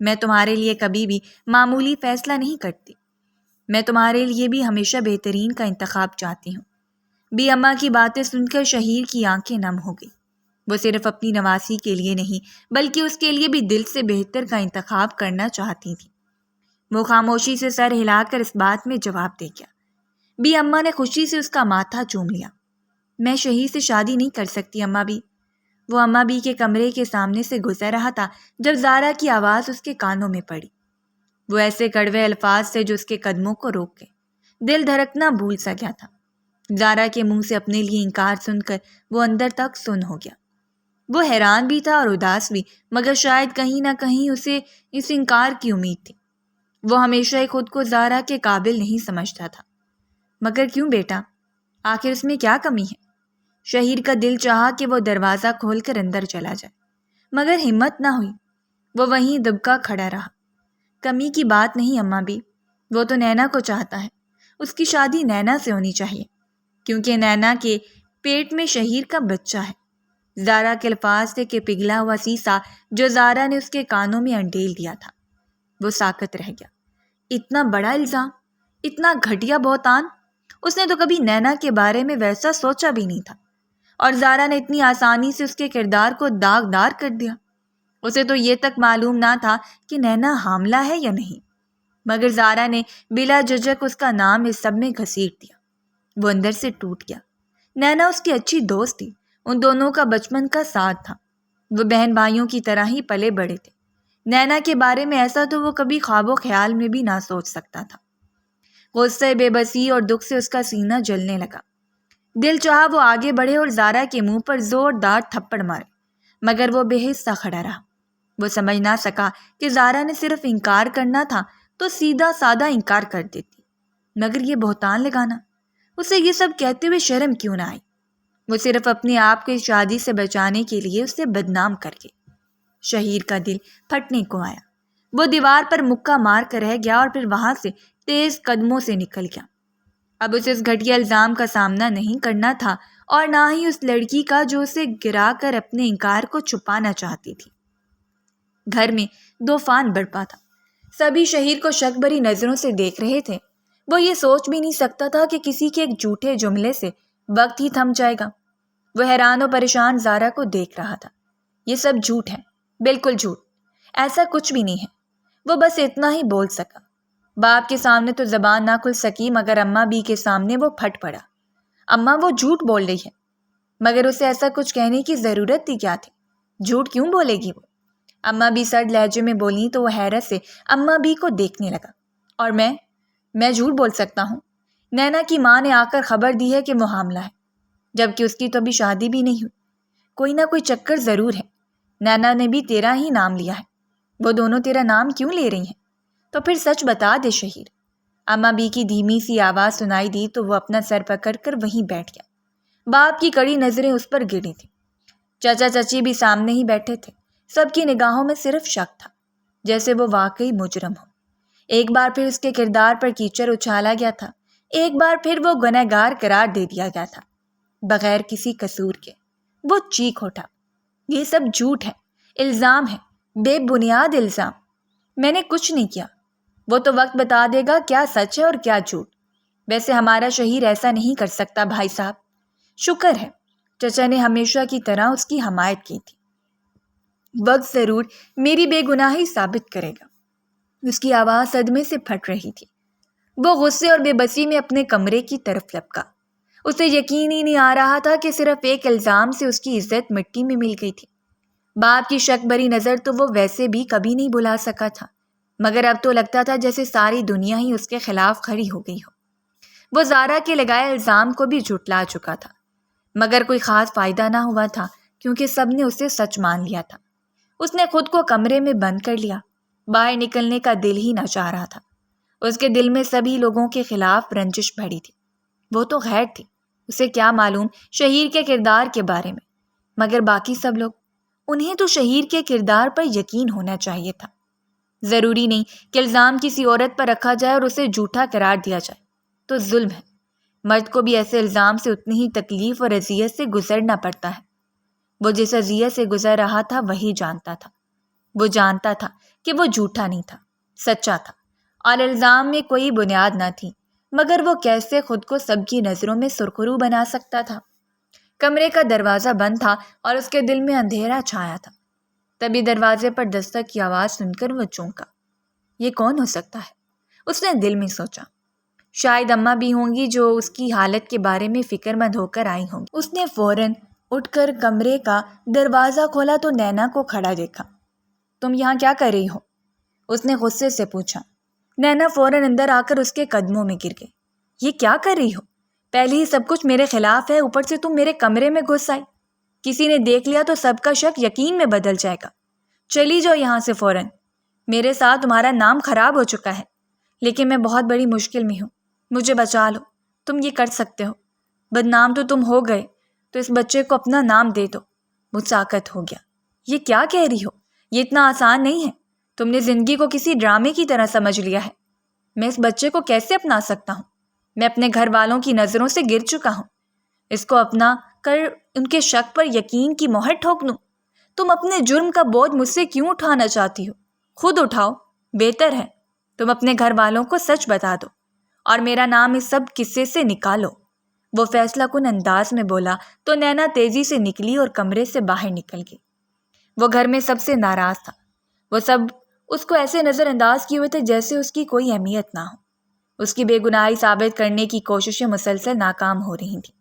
S2: میں تمہارے لیے کبھی بھی معمولی فیصلہ نہیں کرتی، میں تمہارے لیے بھی ہمیشہ بہترین کا انتخاب چاہتی ہوں۔ بی اماں کی باتیں سن کر شہیر کی آنکھیں نم ہو گئی۔ وہ صرف اپنی نواسی کے لیے نہیں بلکہ اس کے لیے بھی دل سے بہتر کا انتخاب کرنا چاہتی تھی۔ وہ خاموشی سے سر ہلا کر اس بات میں جواب دے گیا۔ بی اماں نے خوشی سے اس کا ماتھا چوم لیا۔ میں شہیر سے شادی نہیں کر سکتی اماں بھی۔ وہ اماں بھی کے کمرے کے سامنے سے گزر رہا تھا جب زارا کی آواز اس کے کانوں میں پڑی۔ وہ ایسے کڑوے الفاظ سے جو اس کے قدموں کو روک گئے۔ دل دھڑکنا بھول سا گیا تھا۔ زارا کے منہ سے اپنے لیے انکار سن کر وہ اندر تک سن ہو گیا۔ وہ حیران بھی تھا اور اداس بھی، مگر شاید کہیں نہ کہیں اسے اس انکار کی امید تھی۔ وہ ہمیشہ ہی خود کو زارا کے قابل نہیں سمجھتا تھا۔ مگر کیوں بیٹا؟ آخر اس میں کیا کمی ہے؟ شہیر کا دل چاہا کہ وہ دروازہ کھول کر اندر چلا جائے، مگر ہمت نہ ہوئی۔ وہ وہیں دبکا کھڑا رہا۔ کمی کی بات نہیں اماں بھی، وہ تو نینا کو چاہتا ہے۔ اس کی شادی نینا سے ہونی چاہیے کیونکہ نینا کے پیٹ میں شہیر کا بچہ ہے۔ زارا کے الفاظ تھے کہ پگھلا ہوا سیسا جو زارا نے اس کے کانوں میں انڈیل دیا تھا۔ وہ ساکت رہ گیا۔ اتنا بڑا الزام، اتنا گھٹیا بہتان! اس نے تو کبھی نینا کے بارے میں ویسا سوچا بھی نہیں تھا، اور زارا نے اتنی آسانی سے اس کے کردار کو داغدار کر دیا۔ اسے تو یہ تک معلوم نہ تھا کہ نینا حاملہ ہے یا نہیں، مگر زارا نے بلا جھجک اس کا نام اس سب میں گھسیٹ دیا۔ وہ اندر سے ٹوٹ گیا۔ نینا اس کی اچھی دوست تھی، ان دونوں کا بچپن کا ساتھ تھا۔ وہ بہن بھائیوں کی طرح ہی پلے بڑے تھے۔ نینا کے بارے میں ایسا تو وہ کبھی خواب و خیال میں بھی نہ سوچ سکتا تھا۔ غصے، بے بسی اور دکھ سے اس کا سینہ جلنے لگا۔ دل چاہا وہ آگے بڑھے اور زارا کے منہ پر زوردار تھپڑ مارے، مگر وہ بے حس سا کھڑا رہا۔ وہ سمجھ نہ سکا کہ زارا نے صرف انکار کرنا تھا تو سیدھا سادہ انکار کر دیتی، مگر یہ بہتان لگانا، اسے یہ سب کہتے ہوئے شرم کیوں نہ آئی؟ وہ صرف اپنے آپ کو اس شادی سے بچانے کے لیے اسے بدنام کر گئی۔ شہیر کا دل پھٹنے کو آیا۔ وہ دیوار پر مکہ مار کر رہ گیا اور پھر وہاں سے تیز قدموں سے نکل گیا۔ اب اسے اس گھٹیا الزام کا سامنا نہیں کرنا تھا اور نہ ہی اس لڑکی کا جو اسے گرا کر اپنے انکار کو چھپانا چاہتی تھی۔ گھر میں طوفان برپا تھا۔ سبھی شہیر کو شک بھری نظروں سے دیکھ رہے تھے۔ وہ یہ سوچ بھی نہیں سکتا تھا کہ کسی کے ایک جھوٹے جملے سے وقت ہی تھم جائے گا۔ وہ حیران و پریشان زارا کو دیکھ رہا تھا۔ یہ سب جھوٹ ہے، بالکل جھوٹ، ایسا کچھ بھی نہیں ہے۔ وہ بس اتنا ہی بول سکا۔ باپ کے سامنے تو زبان نہ کھل سکی، مگر اماں بی کے سامنے وہ پھٹ پڑا۔ اماں وہ جھوٹ بول رہی ہے۔ مگر اسے ایسا کچھ کہنے کی ضرورت تھی کیا تھی؟ جھوٹ کیوں بولے گی وہ؟ اماں بی سرد لہجے میں بولی تو وہ حیرت سے اماں بی کو دیکھنے لگا۔ اور میں جھوٹ بول سکتا ہوں؟ نینا کی ماں نے آ کر خبر دی ہے کہ وہ حاملہ ہے، جبکہ اس کی تو ابھی شادی بھی نہیں ہوئی۔ کوئی نہ کوئی چکر ضرور ہے۔ نینا نے بھی تیرا ہی نام لیا ہے، وہ دونوں تیرا نام کیوں لے رہی ہیں؟ تو پھر سچ بتا دے شہیر۔ اماں بی کی دھیمی سی آواز سنائی دی تو وہ اپنا سر پکڑ کر وہیں بیٹھ گیا۔ باپ کی کڑی نظریں اس پر گری تھیں۔ چچا چچی بھی سامنے ہی بیٹھے تھے۔ سب کی نگاہوں میں صرف شک تھا، جیسے وہ واقعی مجرم ہو۔ ایک بار پھر اس کے کردار پر کیچڑ اچھالا گیا تھا، ایک بار پھر وہ گنہگار قرار دے دیا گیا تھا، بغیر کسی قصور کے۔ وہ چیخ اٹھا، یہ سب جھوٹ ہے، الزام ہے، بے بنیاد الزام۔ میں نے کچھ نہیں کیا۔ وہ تو وقت بتا دے گا کیا سچ ہے اور کیا جھوٹ۔ ویسے ہمارا شہیر ایسا نہیں کر سکتا بھائی صاحب۔ شکر ہے، چچا نے ہمیشہ کی طرح اس کی حمایت کی تھی۔ وقت ضرور میری بے گناہی ثابت کرے گا۔ اس کی آواز صدمے سے پھٹ رہی تھی۔ وہ غصے اور بے بسی میں اپنے کمرے کی طرف لپکا۔ اسے یقین ہی نہیں آ رہا تھا کہ صرف ایک الزام سے اس کی عزت مٹی میں مل گئی تھی۔ باپ کی شک بھری نظر تو وہ ویسے بھی کبھی نہیں بھلا سکا تھا، مگر اب تو لگتا تھا جیسے ساری دنیا ہی اس کے خلاف کھڑی ہو گئی ہو۔ وہ زارا کے لگائے الزام کو بھی جھٹلا چکا تھا، مگر کوئی خاص فائدہ نہ ہوا تھا، کیونکہ سب نے اسے سچ مان لیا تھا۔ اس نے خود کو کمرے میں بند کر لیا، باہر نکلنے کا دل ہی نہ چاہ رہا تھا۔ اس کے دل میں سبھی لوگوں کے خلاف رنجش بڑھی تھی۔ وہ تو غیر تھی، اسے کیا معلوم شہیر کے کردار کے بارے میں، مگر باقی سب لوگ، انہیں تو شہیر کے کردار پر یقین ہونا چاہیے تھا۔ ضروری نہیں کہ الزام کسی عورت پر رکھا جائے اور اسے جھوٹا قرار دیا جائے تو ظلم ہے۔ مرد کو بھی ایسے الزام سے اتنی ہی تکلیف اور اذیت سے گزرنا پڑتا ہے۔ وہ جس اذیت سے گزر رہا تھا وہی جانتا تھا۔ وہ جانتا تھا کہ وہ جھوٹا نہیں تھا، سچا تھا، اور الزام میں کوئی بنیاد نہ تھی، مگر وہ کیسے خود کو سب کی نظروں میں سرخرو بنا سکتا تھا؟ کمرے کا دروازہ بند تھا اور اس کے دل میں اندھیرا چھایا تھا۔ تبھی دروازے پر دستک کی آواز سن کر وہ چونکا۔ یہ کون ہو سکتا ہے؟ اس نے دل میں سوچا۔ شاید اماں بھی ہوں گی جو اس کی حالت کے بارے میں فکر مند ہو کر آئی ہوں گی۔ اس نے فوراً اٹھ کر کمرے کا دروازہ کھولا تو نینا کو کھڑا دیکھا۔ تم یہاں کیا کر رہی ہو؟ اس نے غصے سے پوچھا۔ نینا فوراً اندر آ کر اس کے قدموں میں گر گئی۔ یہ کیا کر رہی ہو؟ پہلے ہی سب کچھ میرے خلاف ہے، اوپر سے تم میرے کمرے میں گھس آئی۔ کسی نے دیکھ لیا تو سب کا شک یقین میں بدل جائے گا۔ چلی جاؤ یہاں سے فوراً۔ میرے ساتھ تمہارا نام خراب ہو چکا ہے، لیکن میں بہت بڑی مشکل میں ہوں، مجھے بچا لو۔ تم یہ کر سکتے ہو، بدنام تو تم ہو گئے، تو اس بچے کو اپنا نام دے دو۔ وہ ساکت ہو گیا۔ یہ کیا کہہ رہی ہو؟ یہ اتنا آسان نہیں ہے۔ تم نے زندگی کو کسی ڈرامے کی طرح سمجھ لیا ہے۔ میں اس بچے کو کیسے اپنا سکتا ہوں؟ میں اپنے گھر والوں کی نظروں سے گر چکا ہوں۔ اس کو اپنا کر ان کے شک پر یقین کی مہر ٹھوک دوں۔ تم اپنے جرم کا بوجھ مجھ سے کیوں اٹھانا چاہتی ہو؟ خود اٹھاؤ، بہتر ہے۔ تم اپنے گھر والوں کو سچ بتا دو اور میرا نام اس سب قصے سے نکالو۔ وہ فیصلہ کن انداز میں بولا تو نینا تیزی سے نکلی اور کمرے سے باہر نکل گئی۔ وہ گھر میں سب سے ناراض تھا۔ وہ سب اس کو ایسے نظر انداز کیے ہوئے تھے جیسے اس کی کوئی اہمیت نہ ہو۔ اس کی بے گناہی ثابت کرنے کی کوششیں مسلسل ناکام ہو رہی تھیں،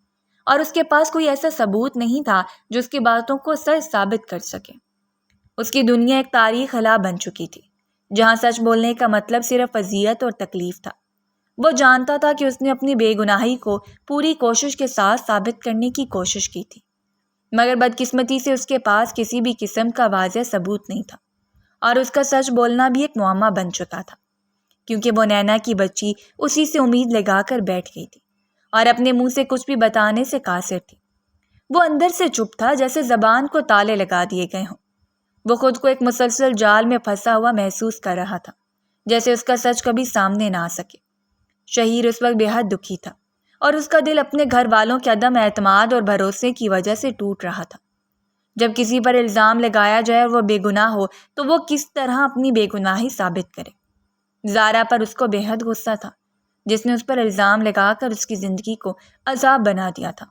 S2: اور اس کے پاس کوئی ایسا ثبوت نہیں تھا جو اس کی باتوں کو سچ ثابت کر سکے۔ اس کی دنیا ایک تاریخ خلا بن چکی تھی، جہاں سچ بولنے کا مطلب صرف اذیت اور تکلیف تھا۔ وہ جانتا تھا کہ اس نے اپنی بے گناہی کو پوری کوشش کے ساتھ ثابت کرنے کی کوشش کی تھی، مگر بدقسمتی سے اس کے پاس کسی بھی قسم کا واضح ثبوت نہیں تھا، اور اس کا سچ بولنا بھی ایک معمہ بن چکا تھا، کیونکہ وہ نینا کی بچی اسی سے امید لگا کر بیٹھ گئی تھی اور اپنے منہ سے کچھ بھی بتانے سے قاصر تھی۔ وہ اندر سے چپ تھا، جیسے زبان کو تالے لگا دیے گئے ہوں۔ وہ خود کو ایک مسلسل جال میں پھنسا ہوا محسوس کر رہا تھا، جیسے اس کا سچ کبھی سامنے نہ آ سکے۔ شہیر اس وقت بے حد دکھی تھا، اور اس کا دل اپنے گھر والوں کے عدم اعتماد اور بھروسے کی وجہ سے ٹوٹ رہا تھا۔ جب کسی پر الزام لگایا جائے اور وہ بے گناہ ہو تو وہ کس طرح اپنی بے گناہی ثابت کرے؟ زارا پر اس کو بے حد غصہ تھا، جس نے اس پر الزام لگا کر اس کی زندگی کو عذاب بنا دیا تھا۔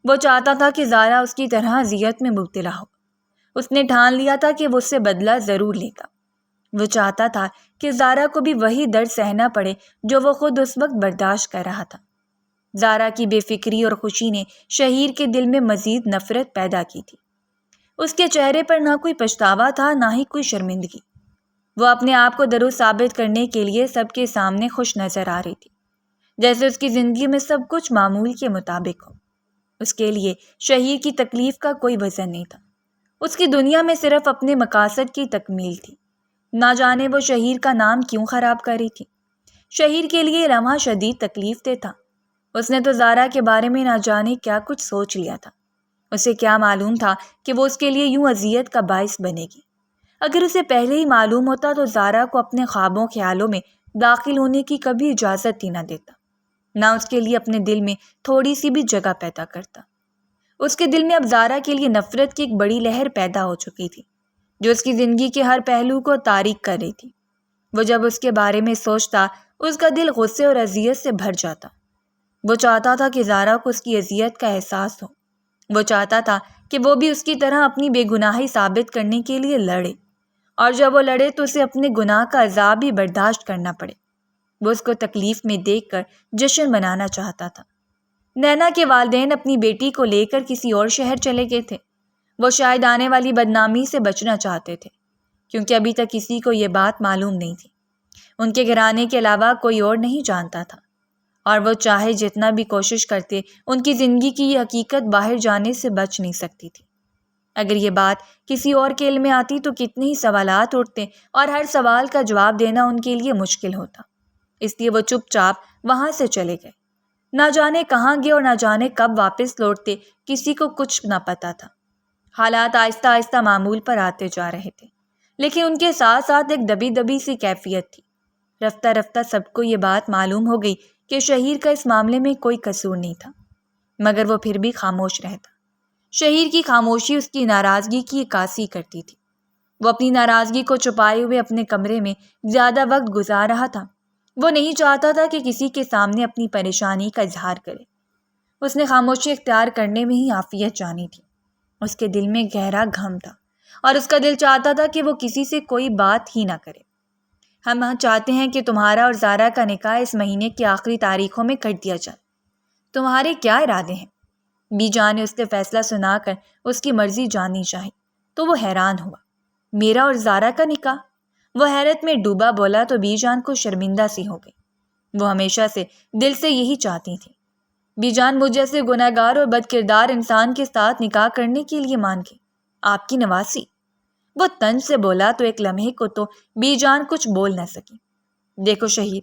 S2: وہ چاہتا تھا کہ زارا اس کی طرح اذیت میں مبتلا ہو۔ اس نے ٹھان لیا تھا کہ وہ اس سے بدلہ ضرور لے گا۔ وہ چاہتا تھا کہ زارا کو بھی وہی درد سہنا پڑے جو وہ خود اس وقت برداشت کر رہا تھا۔ زارا کی بے فکری اور خوشی نے شہیر کے دل میں مزید نفرت پیدا کی تھی۔ اس کے چہرے پر نہ کوئی پچھتاوا تھا، نہ ہی کوئی شرمندگی۔ وہ اپنے آپ کو درست ثابت کرنے کے لیے سب کے سامنے خوش نظر آ رہی تھی، جیسے اس کی زندگی میں سب کچھ معمول کے مطابق ہو۔ اس کے لیے شہیر کی تکلیف کا کوئی وزن نہیں تھا۔ اس کی دنیا میں صرف اپنے مقاصد کی تکمیل تھی۔ نہ جانے وہ شہیر کا نام کیوں خراب کر رہی تھی۔ شہیر کے لیے یہ لمحہ شدید تکلیف دہ تھا۔ اس نے تو زارا کے بارے میں نہ جانے کیا کچھ سوچ لیا تھا۔ اسے کیا معلوم تھا کہ وہ اس کے لیے یوں اذیت کا باعث بنے گی۔ اگر اسے پہلے ہی معلوم ہوتا تو زارا کو اپنے خوابوں خیالوں میں داخل ہونے کی کبھی اجازت ہی نہ دیتا، نہ اس کے لیے اپنے دل میں تھوڑی سی بھی جگہ پیدا کرتا۔ اس کے دل میں اب زارا کے لیے نفرت کی ایک بڑی لہر پیدا ہو چکی تھی، جو اس کی زندگی کے ہر پہلو کو تاریک کر رہی تھی۔ وہ جب اس کے بارے میں سوچتا، اس کا دل غصے اور اذیت سے بھر جاتا۔ وہ چاہتا تھا کہ زارا کو اس کی اذیت کا احساس ہو۔ وہ چاہتا تھا کہ وہ بھی اس کی طرح اپنی بے گناہی ثابت کرنے کے لیے لڑے، اور جب وہ لڑے تو اسے اپنے گناہ کا عذاب بھی برداشت کرنا پڑے۔ وہ اس کو تکلیف میں دیکھ کر جشن منانا چاہتا تھا۔ نینا کے والدین اپنی بیٹی کو لے کر کسی اور شہر چلے گئے تھے۔ وہ شاید آنے والی بدنامی سے بچنا چاہتے تھے، کیونکہ ابھی تک کسی کو یہ بات معلوم نہیں تھی۔ ان کے گھرانے کے علاوہ کوئی اور نہیں جانتا تھا، اور وہ چاہے جتنا بھی کوشش کرتے ان کی زندگی کی یہ حقیقت باہر جانے سے بچ نہیں سکتی تھی۔ اگر یہ بات کسی اور کے علم میں آتی تو کتنے ہی سوالات اٹھتے، اور ہر سوال کا جواب دینا ان کے لیے مشکل ہوتا۔ اس لیے وہ چپ چاپ وہاں سے چلے گئے۔ نہ جانے کہاں گئے اور نہ جانے کب واپس لوٹتے، کسی کو کچھ نہ پتا تھا۔ حالات آہستہ آہستہ معمول پر آتے جا رہے تھے، لیکن ان کے ساتھ ساتھ ایک دبی دبی سی کیفیت تھی۔ رفتہ رفتہ سب کو یہ بات معلوم ہو گئی کہ شہیر کا اس معاملے میں کوئی قصور نہیں تھا، مگر وہ پھر بھی خاموش رہتا۔ شہیر کی خاموشی اس کی ناراضگی کی عکاسی کرتی تھی۔ وہ اپنی ناراضگی کو چھپائے ہوئے اپنے کمرے میں زیادہ وقت گزار رہا تھا۔ وہ نہیں چاہتا تھا کہ کسی کے سامنے اپنی پریشانی کا اظہار کرے۔ اس نے خاموشی اختیار کرنے میں ہی عافیت جانی تھی۔ اس کے دل میں گہرا غم تھا، اور اس کا دل چاہتا تھا کہ وہ کسی سے کوئی بات ہی نہ کرے۔ ہم چاہتے ہیں کہ تمہارا اور زارا کا نکاح اس مہینے کی آخری تاریخوں میں کر دیا جائے۔ تمہارے کیا ارادے ہیں؟ بی جان نے اس سے فیصلہ سنا کر اس کی مرضی جاننی چاہی تو وہ حیران ہوا۔ میرا اور زارا کا نکاح؟ وہ حیرت میں ڈوبا بولا تو بی جان کو شرمندہ سی ہو گئی۔ وہ ہمیشہ سے دل سے یہی چاہتی تھی۔ بی جان مجھ جیسے گنہگار اور بد کردار انسان کے ساتھ نکاح کرنے کے لیے مان گئی، آپ کی نواسی۔ وہ طنز سے بولا تو ایک لمحے کو تو بی جان کچھ بول نہ سکی۔ دیکھو شہیر،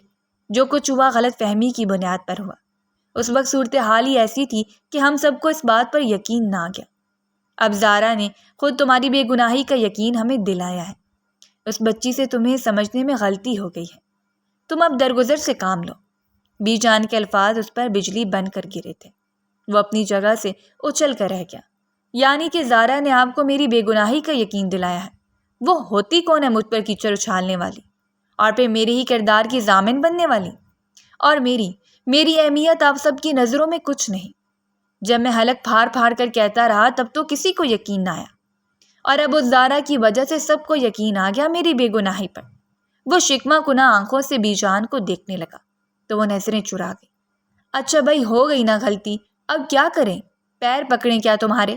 S2: جو کچھ ہوا غلط فہمی کی بنیاد پر ہوا۔ اس وقت صورتحال ہی ایسی تھی کہ ہم سب کو اس بات پر یقین نہ آ گیا۔ اب زارا نے خود تمہاری بے گناہی کا یقین ہمیں دلایا ہے۔ اس بچی سے تمہیں سمجھنے میں غلطی ہو گئی ہے۔ تم اب درگزر سے کام لو۔ بی جان کے الفاظ اس پر بجلی بن کر گرے تھے۔ وہ اپنی جگہ سے اچھل کر رہ گیا۔ یعنی کہ زارا نے آپ کو میری بے گناہی کا یقین دلایا ہے؟ وہ ہوتی کون ہے مجھ پر کیچڑ اچھالنے والی، اور پھر میرے ہی کردار کی ضامن بننے والی؟ اور میری اہمیت آپ سب کی نظروں میں کچھ نہیں۔ جب میں حلق پھاڑ پھاڑ کر کہتا رہا تب تو کسی کو یقین نہ آیا، اور اب اس زارا کی وجہ سے سب کو یقین آ گیا میری بے گناہی پر۔ وہ شکمہ کناں آنکھوں سے بی جان کو دیکھنے لگا تو وہ نظریں چرا گئی۔ اچھا بھائی، ہو گئی نا غلطی، اب کیا کریں؟ پیر پکڑیں کیا تمہارے؟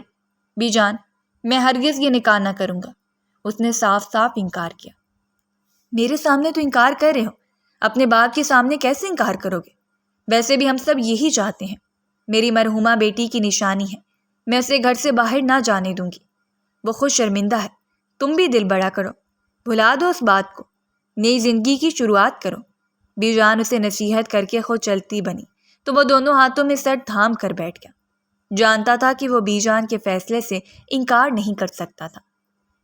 S2: بی جان، میں ہرگز یہ نکاح نہ کروں گا۔ اس نے صاف صاف انکار کیا۔ میرے سامنے تو انکار کر رہے ہو، اپنے باپ کے سامنے کیسے انکار کرو گے؟ ویسے بھی ہم سب یہی چاہتے ہیں۔ میری مرحومہ بیٹی کی نشانی ہے، میں اسے گھر سے باہر نہ جانے دوں گی۔ وہ خود شرمندہ ہے، تم بھی دل بڑا کرو، بھلا دو اس بات کو، نئی زندگی کی شروعات کرو۔ بی جان اسے نصیحت کر کے خود چلتی بنی تو وہ دونوں ہاتھوں میں سر تھام کر بیٹھ گیا۔ جانتا تھا کہ وہ بی جان کے فیصلے سے انکار نہیں کر سکتا تھا،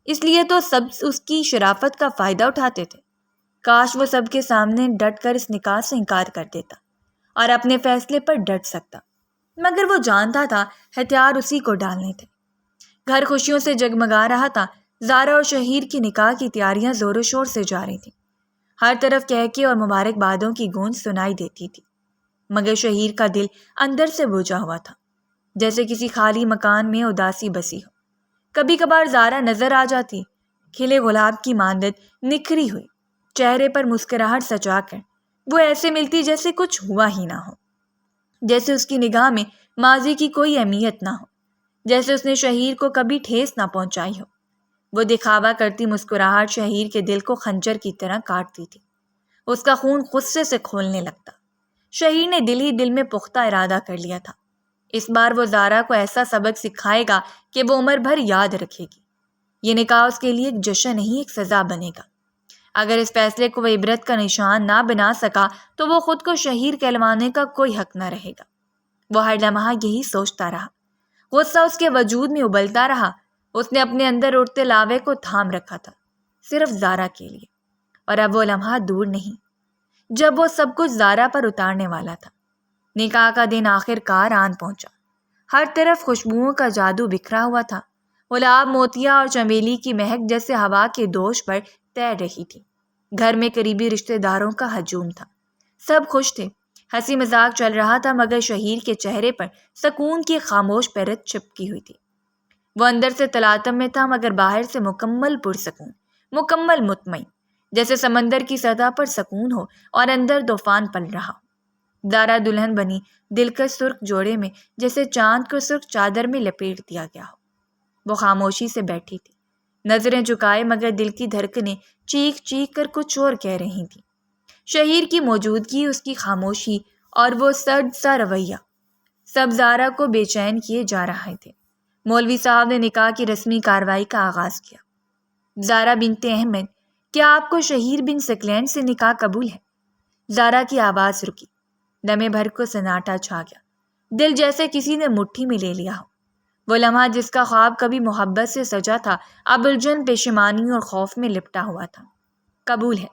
S2: اس لیے تو سب اس کی شرافت کا فائدہ اٹھاتے تھے۔ کاش وہ سب کے سامنے ڈٹ کر اس نکاح سے انکار کر دیتا اور اپنے فیصلے پر ڈٹ سکتا، مگر وہ جانتا تھا ہتھیار اسی کو ڈالنے تھے۔ گھر خوشیوں سے جگمگا رہا تھا۔ زارا اور شہیر کی نکاح کی تیاریاں زور و شور سے جا رہی تھیں۔ ہر طرف کہکے اور مبارکبادوں کی گونج سنائی دیتی تھی، مگر شہیر کا دل اندر سے بوجھا ہوا تھا، جیسے کسی خالی مکان میں اداسی بسی ہو۔ کبھی کبھار زارا نظر آ جاتی کھلے گلاب کی مانند نکھری ہوئی چہرے پر مسکراہٹ سجا کر وہ ایسے ملتی جیسے کچھ ہوا ہی نہ ہو، جیسے اس کی نگاہ میں ماضی کی کوئی اہمیت نہ ہو، جیسے اس نے شہیر کو کبھی ٹھیس نہ پہنچائی ہو۔ وہ دکھاوا کرتی مسکراہٹ شہیر کے دل کو خنجر کی طرح کاٹتی تھی۔ اس کا خون غصے سے کھولنے لگتا۔ شہیر نے دل ہی دل میں پختہ ارادہ کر لیا تھا، اس بار وہ زارا کو ایسا سبق سکھائے گا کہ وہ عمر بھر یاد رکھے گی۔ یہ نکاح اس کے لیے ایک جشن نہیں، ایک سزا بنے گا۔ اگر اس فیصلے کو وہ عبرت کا نشان نہ بنا سکا تو وہ خود کو شہیر کہلوانے کا کوئی حق نہ رہے گا۔ وہ ہر لمحہ یہی سوچتا رہا۔ غصہ اس کے وجود میں ابلتا رہا۔ اس نے اپنے اندر اٹھتے لاوے کو تھام رکھا تھا، صرف زارا کے لیے۔ اور اب وہ لمحہ دور نہیں جب وہ سب کچھ زارا پر اتارنے والا تھا۔ نکاح کا دن آخر کار آن پہنچا۔ ہر طرف خوشبوؤں کا جادو بکھرا ہوا تھا۔ گلاب، موتیا اور چمیلی کی مہک جیسے ہوا کے دوش پر تیر رہی تھی۔ گھر میں قریبی رشتہ داروں کا ہجوم تھا۔ سب خوش تھے، ہنسی مذاق چل رہا تھا، مگر شہیر کے چہرے پر سکون کی خاموش پرت چپکی ہوئی تھی۔ وہ اندر سے تلاطم میں تھا، مگر باہر سے مکمل پرسکون، مکمل مطمئن، جیسے سمندر کی سطح پر سکون ہو اور اندر طوفان پل رہا ہو۔ زارا دلہن بنی دلکش سرخ جوڑے میں جیسے چاند کو سرخ چادر میں لپیٹ دیا گیا ہو۔ وہ خاموشی سے بیٹھی تھی، نظریں جھکائے، مگر دل کی دھڑکنیں چیخ چیخ کر کچھ اور کہہ رہی تھیں۔ شہیر کی موجودگی، اس کی خاموشی اور وہ سرد سا رویہ، سب زارا کو بے چین کیے جا رہے تھے۔ مولوی صاحب نے نکاح کی رسمی کارروائی کا آغاز کیا۔ زارا بنت احمد، کیا آپ کو شہیر بن سکلین سے نکاح قبول ہے؟ زارا کی آواز رکی۔ لمحے بھر کو سناٹا چھا گیا۔ دل جیسے کسی نے مٹھی میں لے لیا ہو۔ وہ لمحہ جس کا خواب کبھی محبت سے سجا تھا، اب الجھن، پشیمانی اور خوف میں لپٹا ہوا تھا۔ قبول ہے،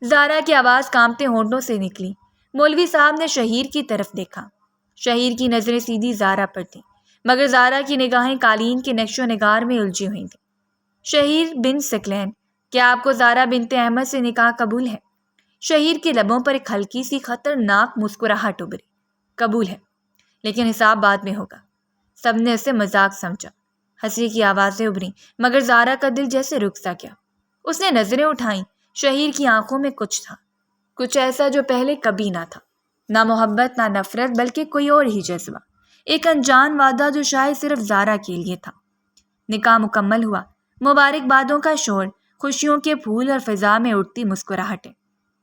S2: زارا کی آواز کانپتے ہونٹوں سے نکلی۔ مولوی صاحب نے شہیر کی طرف دیکھا۔ شہیر کی نظریں سیدھی زارا پر تھیں، مگر زارا کی نگاہیں قالین کے نقش و نگار میں الجھی ہوئی تھیں۔ شہیر بن سکلین، کیا آپ کو زارا بنت احمد سے نکاح قبول ہے؟ شہیر کے لبوں پر ایک ہلکی سی خطرناک مسکراہٹ ابھری۔ قبول ہے، لیکن حساب بعد میں ہوگا۔ سب نے اسے مذاق سمجھا۔ ہنسی کی آوازیں ابھریں، مگر زارا کا دل جیسے رک سا گیا۔ اس نے نظریں اٹھائیں۔ شہیر کی آنکھوں میں کچھ تھا، کچھ ایسا جو پہلے کبھی نہ تھا، نہ محبت، نہ نفرت، بلکہ کوئی اور ہی جذبہ، ایک انجان وعدہ جو شاید صرف زارا کے لیے تھا۔ نکاح مکمل ہوا۔ مبارکبادوں کا شور، خوشیوں کے پھول اور فضا میں اٹھتی مسکراہٹیں،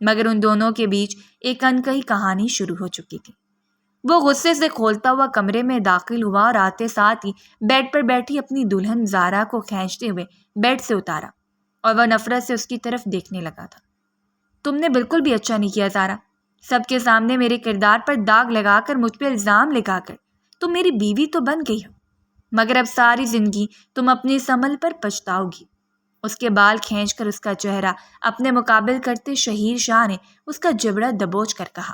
S2: مگر ان دونوں کے بیچ ایک انکہی کہانی شروع ہو چکی تھی۔ وہ غصے سے کھولتا ہوا کمرے میں داخل ہوا اور آتے ساتھ ہی بیڈ پر بیٹھی اپنی دلہن زارا کو کھینچتے ہوئے بیڈ سے اتارا، اور وہ نفرت سے اس کی طرف دیکھنے لگا تھا۔ تم نے بالکل بھی اچھا نہیں کیا زارا، سب کے سامنے میرے کردار پر داغ لگا کر، مجھ پہ الزام لگا کر تم میری بیوی تو بن گئی ہو، مگر اب ساری زندگی تم اپنے اس عمل پر پچھتاؤ گی۔ اس کے بال کھینچ کر اس کا چہرہ اپنے مقابل کرتے شہیر شاہ نے اس کا جبڑا دبوچ کر کہا،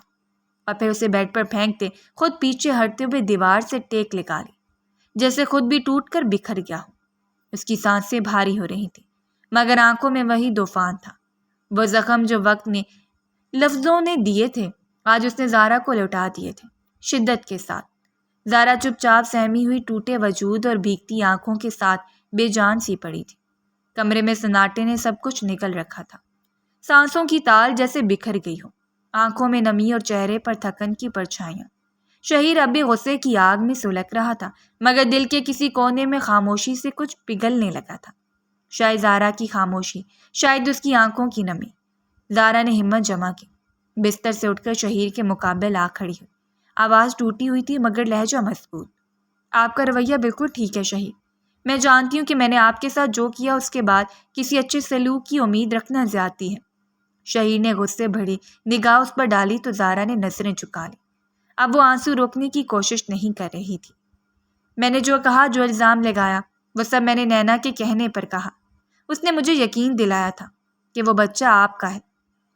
S2: اور پھر اسے بیڈ پر پھینکتے خود پیچھے ہٹتے ہوئے دیوار سے ٹیک لگا لی، جیسے خود بھی ٹوٹ کر بکھر گیا ہو۔ اس کی سانسیں بھاری ہو رہی تھیں، مگر آنکھوں میں وہی طوفان تھا۔ وہ زخم جو وقت نے لفظوں نے دیے تھے، آج اس نے زارا کو لوٹا دیے تھے، شدت کے ساتھ۔ زارا چپ چاپ سہمی ہوئی ٹوٹے وجود اور بھیگتی آنکھوں کے ساتھ بے جان سی پڑی تھی۔ کمرے میں سناٹے نے سب کچھ نکل رکھا تھا، سانسوں کی تال جیسے بکھر گئی ہو، آنکھوں میں نمی اور چہرے پر تھکن کی پرچھائیاں۔ شہیر اب بھی غصے کی آگ میں سلگ رہا تھا، مگر دل کے کسی کونے میں خاموشی سے کچھ پگھلنے لگا تھا۔ شاید زارا کی خاموشی، شاید اس کی آنکھوں کی نمی۔ زارا نے ہمت جمع کی، بستر سے اٹھ کر شہیر کے مقابل آ کھڑی ہوئی۔ آواز ٹوٹی ہوئی تھی، مگر لہجہ مضبوط۔ آپ کا رویہ بالکل ٹھیک ہے شہیر، میں جانتی ہوں کہ میں نے آپ کے ساتھ جو کیا اس کے بعد کسی اچھے سلوک کی امید رکھنا زیادتی ہے۔ شہیر نے غصے بھری نگاہ اس پر ڈالی تو زارا نے نظریں جھکا لی۔ اب وہ آنسو روکنے کی کوشش نہیں کر رہی تھی۔ میں نے جو کہا، جو الزام لگایا، وہ سب میں نے نینا کے کہنے پر کہا۔ اس نے مجھے یقین دلایا تھا کہ وہ بچہ آپ کا ہے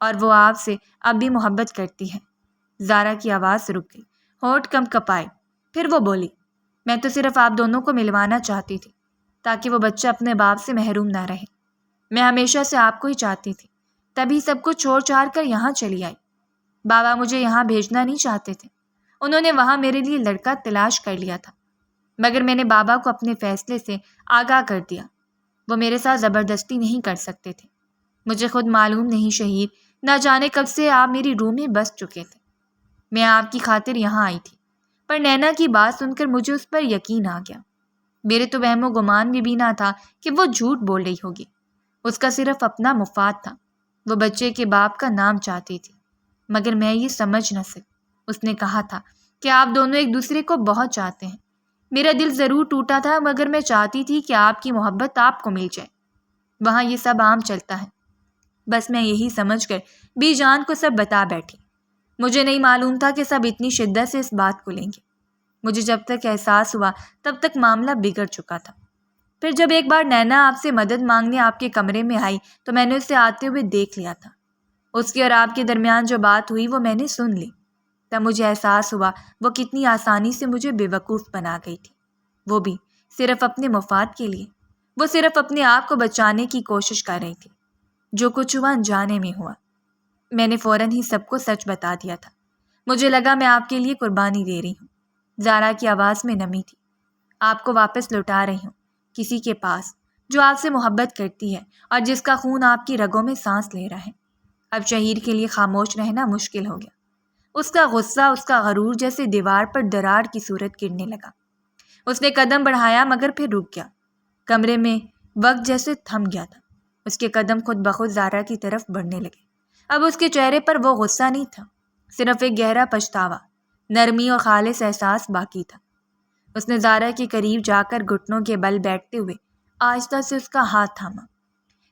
S2: اور وہ آپ سے اب بھی محبت کرتی ہے۔ زارا کی آواز رک گئی، ہونٹ کم کپائے، پھر وہ بولی، میں تو صرف آپ دونوں کو ملوانا چاہتی تھی تاکہ وہ بچہ اپنے باپ سے محروم نہ رہے۔ میں ہمیشہ سے آپ کو ہی چاہتی تھی، تبھی سب کچھ چھوڑ چھاڑ کر یہاں چلی آئی۔ بابا مجھے یہاں بھیجنا نہیں چاہتے تھے، انہوں نے وہاں میرے لیے لڑکا تلاش کر لیا تھا، مگر میں نے بابا کو اپنے فیصلے سے آگاہ کر دیا۔ وہ میرے ساتھ زبردستی نہیں کر سکتے تھے۔ مجھے خود معلوم نہیں شہیر، نہ جانے کب سے آپ میری روح میں بس چکے تھے۔ میں آپ کی خاطر یہاں آئی تھی، پر نینا کی بات سن کر مجھے اس پر یقین آ گیا۔ میرے تو وہم و گمان میں بھی نہ تھا کہ وہ جھوٹ بول رہی ہوگی۔ اس کا صرف اپنا مفاد تھا۔ وہ بچے کے باپ کا نام چاہتی تھی، مگر میں یہ سمجھ نہ سکی۔ اس نے کہا تھا کہ آپ دونوں ایک دوسرے کو بہت چاہتے ہیں۔ میرا دل ضرور ٹوٹا تھا، مگر میں چاہتی تھی کہ آپ کی محبت آپ کو مل جائے۔ وہاں یہ سب عام چلتا ہے۔ بس میں یہی سمجھ کر بی جان کو سب بتا بیٹھی۔ مجھے نہیں معلوم تھا کہ سب اتنی شدت سے اس بات کو لیں گے۔ مجھے جب تک احساس ہوا تب تک معاملہ بگڑ چکا تھا۔ پھر جب ایک بار نینا آپ سے مدد مانگنے آپ کے کمرے میں آئی تو میں نے اسے آتے ہوئے دیکھ لیا تھا۔ اس کے اور آپ کے درمیان جو بات ہوئی وہ میں نے سن لی۔ تب مجھے احساس ہوا وہ کتنی آسانی سے مجھے بے وقوف بنا گئی تھی، وہ بھی صرف اپنے مفاد کے لیے۔ وہ صرف اپنے آپ کو بچانے کی کوشش کر رہی تھی۔ جو کچھ ہوا انجانے میں ہوا۔ میں نے فوراً ہی سب کو سچ بتا دیا تھا۔ مجھے لگا میں آپ کے لیے قربانی دے رہی ہوں۔ زارا کی آواز میں نمی تھی۔ آپ کو واپس لوٹا رہی ہوں کسی کے پاس جو آپ سے محبت کرتی ہے اور جس کا خون آپ کی رگوں میں سانس لے رہا ہے۔ اب شہیر کے لیے خاموش رہنا مشکل ہو گیا۔ اس کا غصہ، اس کا غرور جیسے دیوار پر دراڑ کی صورت گرنے لگا۔ اس نے قدم بڑھایا مگر پھر رک گیا۔ کمرے میں وقت جیسے تھم گیا تھا۔ اس کے قدم خود بخود زارا کی طرف بڑھنے لگے۔ اب اس کے چہرے پر وہ غصہ نہیں تھا، صرف ایک گہرا پچھتاوا، نرمی اور خالص احساس باقی تھا۔ اس نے زارا کے قریب جا کر گھٹنوں کے بل بیٹھتے ہوئے آہستہ سے اس کا ہاتھ تھاما۔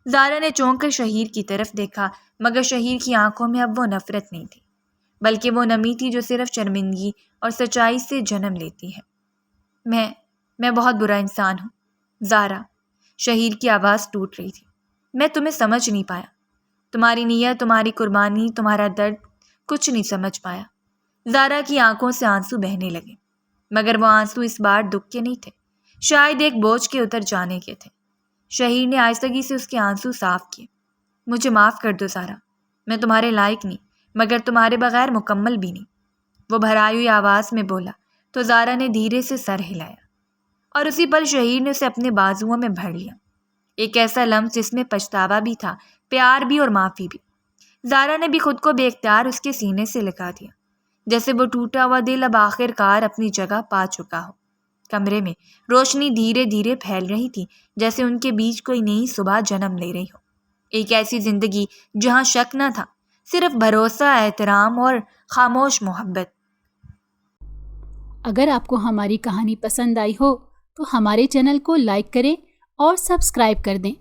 S2: زارا نے چونک کر شہیر کی طرف دیکھا، مگر شہیر کی آنکھوں میں اب وہ نفرت نہیں تھی، بلکہ وہ نمی تھی جو صرف شرمندگی اور سچائی سے جنم لیتی ہے۔ میں بہت برا انسان ہوں زارا۔ شہیر کی آواز ٹوٹ رہی تھی۔ میں تمہیں سمجھ نہیں پایا۔ تمہاری نیت، تمہاری قربانی، تمہارا درد، کچھ نہیں سمجھ پایا۔ زارا کی آنکھوں سے آنسو بہنے لگے، مگر وہ آنسو اس بار دکھ کے نہیں تھے، شاید ایک بوجھ کے اتر جانے کے تھے۔ شہیر نے آہستگی سے اس کے آنسو صاف کیے۔ مجھے معاف کر دو زارا، میں تمہارے لائق نہیں، مگر تمہارے بغیر مکمل بھی نہیں، وہ بھرائی ہوئی آواز میں بولا تو زارا نے دھیرے سے سر ہلایا، اور اسی پل شہیر نے اسے اپنے بازوؤں میں بھر لیا۔ ایک ایسا لمس جس میں پچھتاوا بھی تھا، پیار بھی اور معافی بھی۔ زارا نے بھی خود کو بے اختیار اس کے سینے سے لگا دیا، جیسے وہ ٹوٹا ہوا دل اب آخر کار اپنی جگہ پا چکا ہو۔ کمرے میں روشنی دھیرے دھیرے پھیل رہی تھی، جیسے ان کے بیچ کوئی نئی صبح جنم لے رہی ہو۔ ایک ایسی زندگی جہاں شک نہ تھا، صرف بھروسہ، احترام اور خاموش محبت۔
S1: اگر آپ کو ہماری کہانی پسند آئی ہو تو ہمارے چینل کو لائک کریں اور سبسکرائب کر دیں